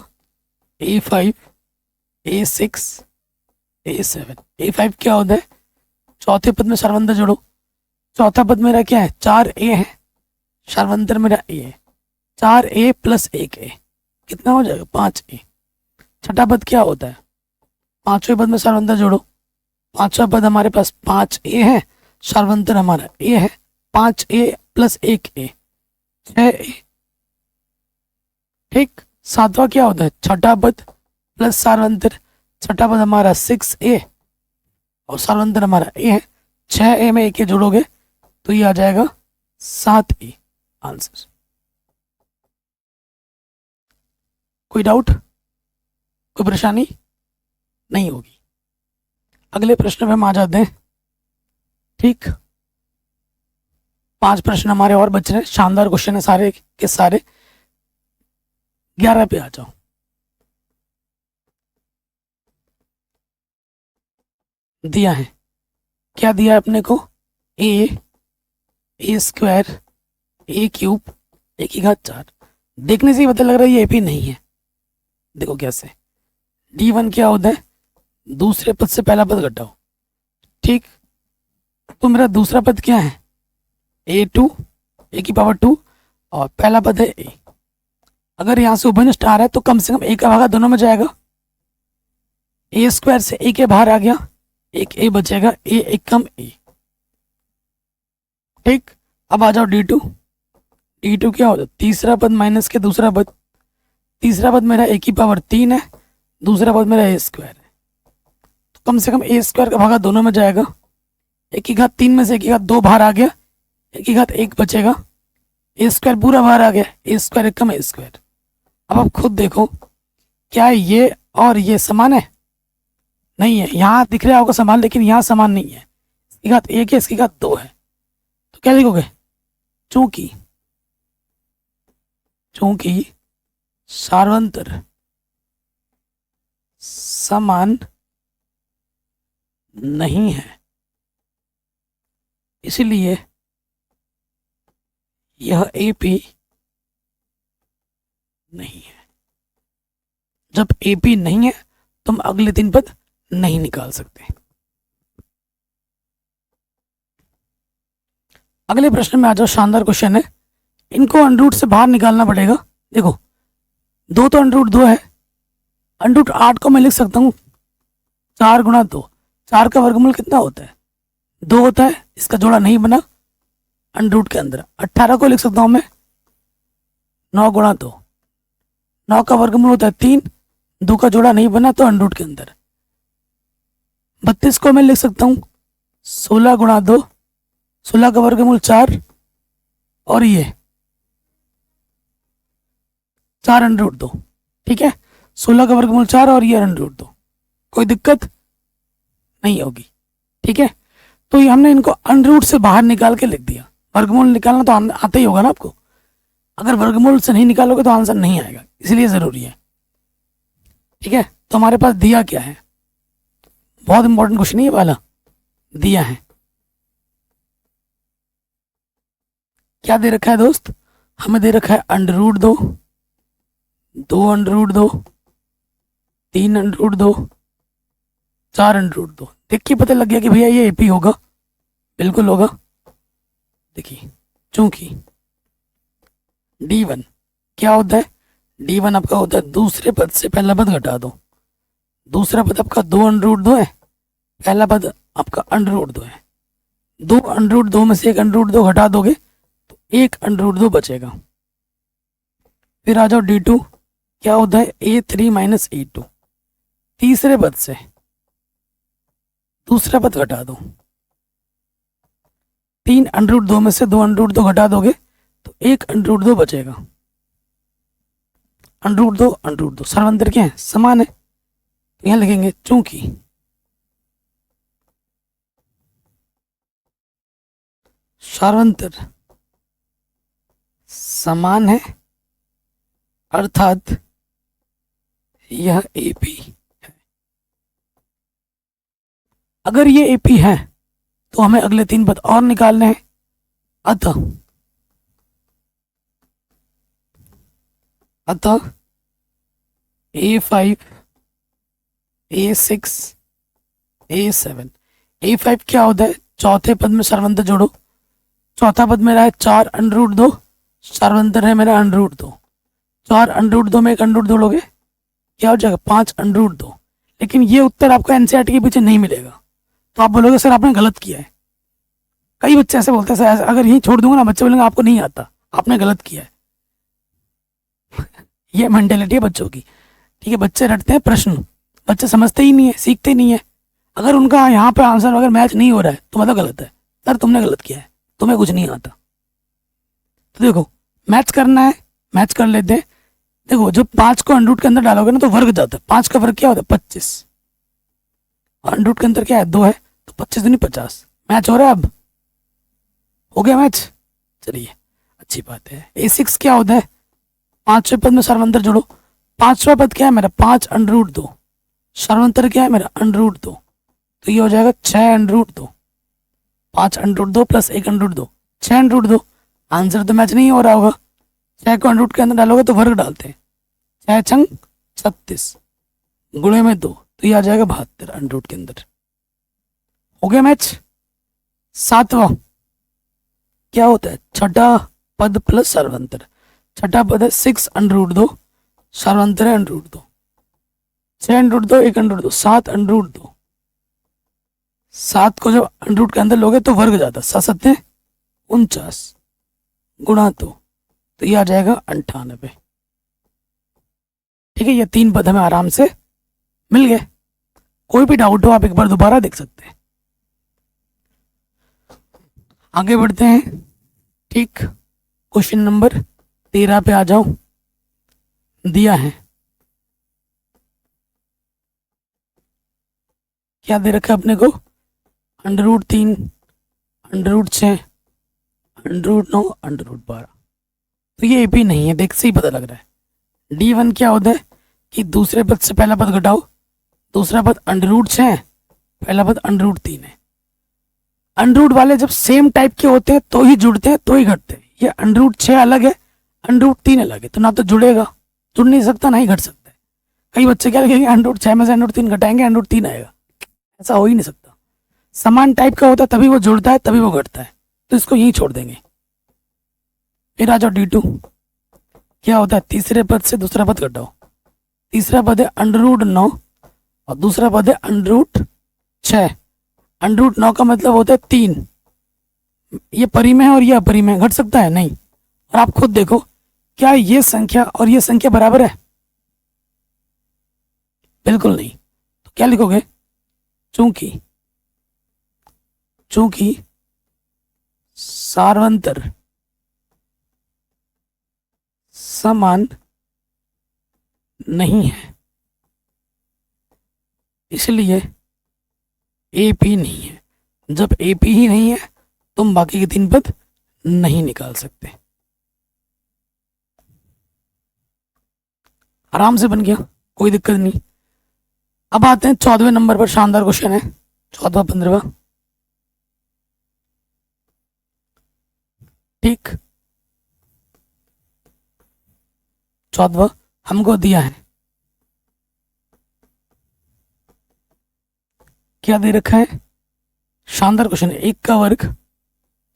A5 A6 A7। A5 क्या होता है, चौथे पद में सार्वंतर जोड़ो, चौथा पद मेरा क्या है, 4a है, सार्वंतर मेरा a है, 4a प्लस 1a कितना हो जाएगा, 5a। छठा पद क्या होता है, 5वें पद में सार्वंतर जोड़ो, 5वां पद हमारे पास 5a है, सार्वंतर हमारा a है, 5a प्लस 1a 6a। ठीक, 7वां क्या होता है, छठा पद प्लस सार्वंतर, छठा पद हमारा 6a और सार्वंतर हमारा a है, 6a में 1 जोड़ोगे तो ये आ जाएगा 7a आंसर। कोई डाउट, कोई परेशानी नहीं होगी। अगले प्रश्न में हम आ जाते हैं। ठीक, 5 प्रश्न हमारे और बच रहे हैं, शानदार क्वेश्चन है सारे के सारे। 11 पे आ जाओ। दिया है, क्या दिया है अपने को, a square a cube a की घात 4। देखने से ही पता लग रहा है ये एपी नहीं है। देखो कैसे, D1 क्या होता है, दूसरे पद से पहला पद घटाओ। ठीक, तो मेरा दूसरा पद क्या है, A2 a की पावर 2 और पहला पद है a। अगर यहाँ से उभयनिष्ठ आ रहा है तो कम से कम a का भागा दोनों में जाएगा। a स्क्वायर से a के बाहर आ गया, एक a बचेगा, a एक कम a। ठीक, अब आ जाओ D2। D2 क्या होता है, तीसरा पद माइनस के दूसरा पद, तीसरा पद मेरा a की पावर 3 है, दूसरा पद मेरा a स्क्वायर है, तो कम से कम a स्क्वायर का भागा दोनों में जाएगा। 1 की घात 3 में से 1 की घात 2 बाहर आ गया, 1 की घात 1 बचेगा, ए स्क्वायर पूरा बाहर आ गया, ए स्क्वायर एक कम ए स्क्वायर। अब आप खुद देखो, क्या ये और ये समान है? नहीं है। यहाँ दिख रहा होगा समान, लेकिन यहाँ समान नहीं है। इसकी घात एक है, इसकी घात दो है, तो क्या लिखोगे? चूंकि सार्वंतर समान नहीं है, इसलिए यह एपी नहीं है। जब एपी नहीं है तो हम अगले तीन पद नहीं निकाल सकते। अगले प्रश्न में आ जाओ। शानदार क्वेश्चन है, इनको अंडरूट से बाहर निकालना पड़ेगा। देखो, दो तो अंडरूट दो है, अंडरूट 8 को मैं लिख सकता हूँ 4 गुणा 2। 4 का वर्गमूल कितना होता है? 2 होता है। इसका जोड़ा नहीं बना अंडरूट के अंदर। 18 को लिख सकता हूँ मैं 9 गुणा 2। 9 का वर्गमूल होता है 3, 2 का जोड़ा नहीं बना तो अंडरूट के अंदर। 32 को मैं लिख सकता हूँ 16 गुणा 2। 16 का वर्गमूल 4, और ये 4 अंडरूट 2। ठीक है, 16 का वर्गमूल 4 और ये अंडरूट 2। कोई दिक्कत नहीं होगी। ठीक है, तो ये हमने इनको अंडरूट से बाहर निकाल के लिख दिया। वर्गमूल निकालना तो आता ही होगा ना आपको। अगर वर्गमूल से नहीं निकालोगे तो आंसर नहीं आएगा, इसलिए जरूरी है। ठीक है, तो हमारे पास दिया क्या है? बहुत इंपॉर्टेंट क्वेश्चन है ये वाला। दिया है, क्या दे रखा है दोस्त? हमें दे रखा है अंडरूट 2, 2 अंडरूट 2, 3 अंडरूट 2, 4 अंडरूट 2। देख के पता लग गया कि भैया ये एपी होगा, बिल्कुल होगा। देखिए, चूंकि D1 क्या होता है? D1 आपका होता है दूसरे पद से पहला पद घटा दो। दूसरा पद आपका 2 अंडरूट 2 है, पहला पद आपका अंडरूट 2 है। 2 अंडरूट 2 में से 1 अंडरूट 2 घटा दोगे तो 1 अंडरूट 2 बचेगा। फिर आ जाओ D2, क्या होता है? A3 minus A2। तीसरे पद से दूसरा पद घटा दो। 3 अंडरूट 2 में से 2 अंडरूट 2 घटा दोगे तो 1 अंडरूट 2 बचेगा। अंडरूट 2 सर्वांतर क्या है? समान है। तो यहां लिखेंगे चूंकि सर्वांतर समान है, अर्थात यह एपी है। अगर ये एपी है तो हमें अगले 3 पद और निकालने हैं। अतः A5, A6, A7। A5 क्या होता है? चौथे पद में सर्वांतर जोड़ो। चौथा पद मेरा है 4 अंडरूट 2, सर्वांतर है मेरा अंडरूट 2। 4 अंडरूट 2 में 1 अंडरूट 2 लोगे, क्या हो जाएगा? 5 अंडरूट 2। लेकिन ये उत्तर आपको एनसीईआरटी के पीछे नहीं मिलेगा, तो आप बोलोगे सर आपने गलत किया है। कई बच्चे ऐसे बोलते हैं सर, अगर यही छोड़ दूंगा ना, बच्चे बोलेंगे आपको नहीं आता, आपने गलत किया है। ये मेंटेलिटी है बच्चों की। ठीक है, बच्चे रटते हैं प्रश्न, बच्चे समझते ही नहीं है, सीखते नहीं है। अगर उनका यहाँ पे आंसर अगर मैच नहीं हो रहा है तो मतलब गलत है। सर तुमने गलत किया है, तुम्हें कुछ नहीं आता। तो देखो, मैच करना है, मैच कर लेते हैं। देखो, जब 5 को अंडरूट के अंदर डालोगे ना तो वर्ग जाता है। 5 का वर्ग क्या होता है? 25। अंडरूट के अंदर क्या है? 2 है, तो 25 दूनी 50। मैच हो रहा है। अब हो गया मैच, चलिए अच्छी बात है। A6 क्या होता है? 5वें पद में सर्वांतर जोड़ो। 5वां पद क्या है मेरा? 5 अंडरूट 2। सर्वांतर क्या है मेरा? अंडरूट 2। तो ये हो जाएगा 6 under root 2। 5 under root 2 plus 1 under root 2, 6 under root 2। Answer तो मैच नहीं हो रहा होगा। 6 को अंडरूट के अंदर डालोगे तो वर्ग डालते हैं। 6 छंग 36 गुणे में 2, तो ये आ जाएगा 72 अंडरूट के अंदर। हो गया मैच। 7वां क्या होता है? छठा पद प्लस सर्वांतर। छठा पद है 6 अंडरूट 2, सर्वांतर है अंडरूट 2। 6 under root 2, 1 under root 2, 7 under root 2। 7 को जब अंडरूट के अंदर लोगे तो वर्ग जाता है। 7 7 49 गुणा 2, तो ये आ जाएगा 98। ठीक है, ये 3 पद हमें आराम से मिल गए। कोई भी डाउट हो आप एक बार दोबारा देख सकते हैं। आगे बढ़ते हैं। ठीक, क्वेश्चन नंबर 13 पे आ जाओ। दिया है, क्या दे रखा है अपने को, √3, √6, √9, √12। तो ये एपी नहीं है, देख से ही पता लग रहा है। D1 क्या होता है कि दूसरे पद से पहला पद घटाओ, दूसरा पद √6 है, पहला पद √3 है। अंडरूट वाले जब सेम टाइप के होते हैं तो ही जुड़ते हैं, तो ही घटते हैं। ये √6 अलग है, √3 अलग है, तो ना तो जुड़ेगा, जुड़ नहीं सकता, ना ही घट सकता है। कई बच्चे क्या लिखेंगे, √6 में से √3 घटाएंगे, √3 आएगा। ऐसा हो ही नहीं सकता। समान टाइप का होता है तभी वो जुड़ता है, तभी वो घटता है, तो इसको यही छोड़ देंगे। फिर आ जाओ D2। क्या होता है, तीसरे पद से दूसरा पद घटाओ। तीसरा पद है √9 और दूसरा पद है √6। √9 का मतलब होता है 3। ये परिमेय है और ये अपरिमेय, घट सकता है नहीं। और आप खुद देखो, क्या ये संख्या और ये संख्या बराबर है? बिल्कुल नहीं। तो क्या लिखोगे, चूंकि सार्वंतर समान नहीं है, इसलिए एपी नहीं है। जब एपी ही नहीं है, तुम बाकी के 3 पद नहीं निकाल सकते। आराम से बन गया, कोई दिक्कत नहीं। अब आते हैं 14वें नंबर पर। शानदार क्वेश्चन है, 14वां 15वां। ठीक, 14वां हमको दिया है, क्या दे रखा है, शानदार क्वेश्चन है। 1 का वर्ग,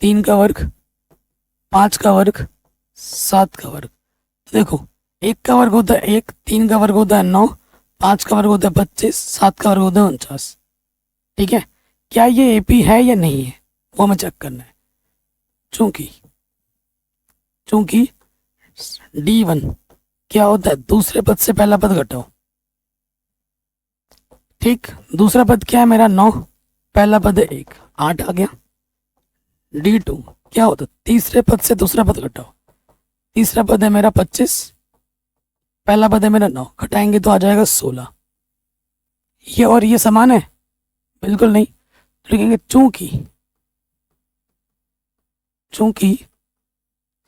3 का वर्ग, 5 का वर्ग, 7 का वर्ग। तो देखो, 1 का वर्ग होता है 1, 3 का वर्ग होता है 9, 5 का वर्ग होता है 25, 7 का वर्ग होता है 49। ठीक है, क्या ये एपी है या नहीं है, वो हमें चेक करना है। चूंकि D1 क्या होता है, दूसरे पद से पहला पद घटाओ। ठीक, दूसरा पद क्या है मेरा 9, पहला पद है 1, 8 आ गया। D2 क्या होता है, तीसरे पद से दूसरा पद घटाओ। तीसरा पद है मेरा 25, पहला पद है मेरा 9, घटाएंगे तो आ जाएगा 16। ये और ये समान है? बिल्कुल नहीं। तो लिखेंगे चूंकि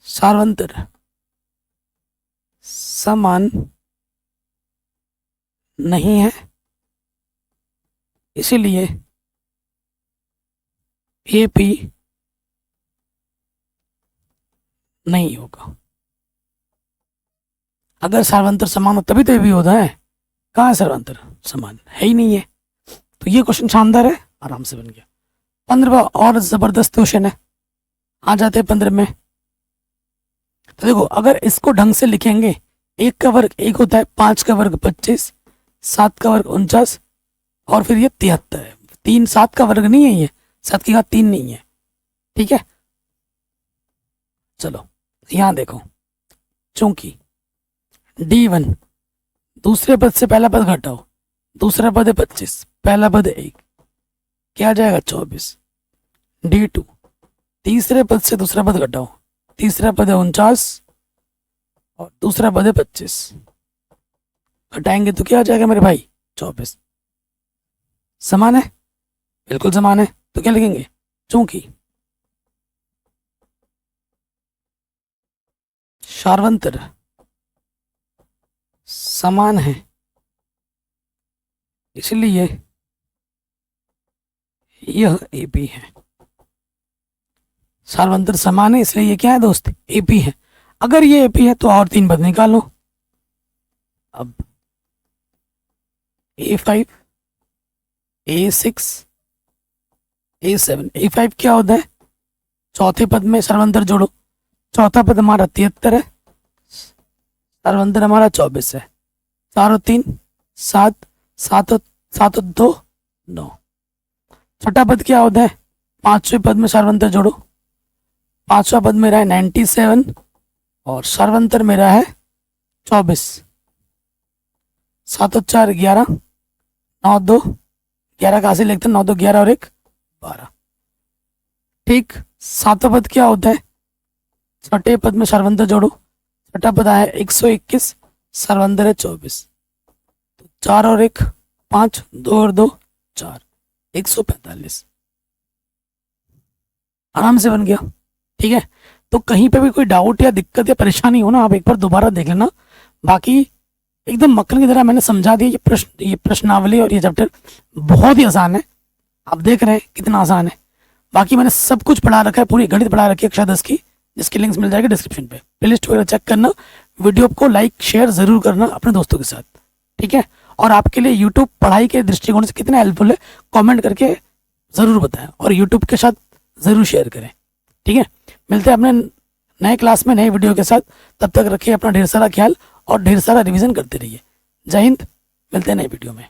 सार्वंतर समान नहीं है, इसीलिए एपी नहीं होगा। अगर सर्वांतर समान हो तभी तो ये भी होता है। कहाँ है सर्वांतर, समान है ही नहीं है। तो ये क्वेश्चन शानदार है, आराम से बन गया। 15वां और जबरदस्त क्वेश्चन है, आ जाते हैं 15 में। तो देखो, अगर इसको ढंग से लिखेंगे, 1 का वर्ग 1 होता है, 5 का वर्ग 25, 7 का वर्ग 49 और फिर ये 73 है। 3 7 का वर्ग नहीं है, ये 7 की घात 3 नहीं है। ठीक है, चलो यहां देखो, चूंकि D1 दूसरे पद से पहला पद घटाओ, दूसरा पद है 25, पहला पद है 1, क्या आ जाएगा 24। D2 तीसरे पद से दूसरा पद घटाओ, तीसरा पद है 49 और दूसरा पद है 25, घटाएंगे तो क्या आ जाएगा मेरे भाई, 24। समान है, बिल्कुल समान है। तो क्या लिखेंगे, चूंकि सार्वंतर समान है, इसलिए यह एपी है। सार्वंतर समान है इसलिए ये क्या है दोस्त, एपी है। अगर ये एपी है तो और 3 पद निकालो। अब A5, A6, A7। A5 क्या होता है, चौथे पद में सर्वांतर जोड़ो। चौथा पद हमारा 73 है, सर्वांतर हमारा 24 है। 4 और 3 7, 7 और 2 9। छठा पद क्या होता है, 5वें पद में सर्वांतर जोड़ो। 5वां पद मेरा है 97 और सर्वांतर मेरा है 24। 7 और 4 11, 9 2 11 कहाँ से लिखते हैं, 9 2 11 और 1 12। ठीक, 7वां पद क्या होता है, छठे पद में सारवंतर जोड़ो, छठा पद आया 121, सारवंतर है 24, तो 4 और 1 5, 2 और 2 4, 145 आराम से बन गया। ठीक है, तो कहीं पे भी कोई डाउट या दिक्कत या परेशानी हो ना, आप एक बार दोबारा देख लेना। बाकी एकदम मक्खन की तरह मैंने समझा दिया। ये प्रश्नावली और ये चैप्टर बहुत ही आसान है, आप देख रहे हैं कितना आसान है। बाकी मैंने सब कुछ पढ़ा रखा है, पूरी गणित पढ़ा रखी है कक्षा 10 की, जिसकी लिंक्स मिल जाएगी डिस्क्रिप्शन पे। प्लेलिस्ट वगैरह चेक करना, वीडियो को लाइक शेयर जरूर करना अपने दोस्तों के साथ। ठीक है, और आपके लिए यूट्यूब पढ़ाई के दृष्टिकोण से कितना हेल्पफुल है कमेंट करके ज़रूर बताएं, और यूट्यूब के साथ ज़रूर शेयर करें। ठीक है, मिलते हैं अपने नए क्लास में नए वीडियो के साथ। तब तक रखिए अपना ढेर सारा ख्याल और ढेर सारा रिवीजन करते रहिए। जय हिंद, मिलते हैं नए वीडियो में।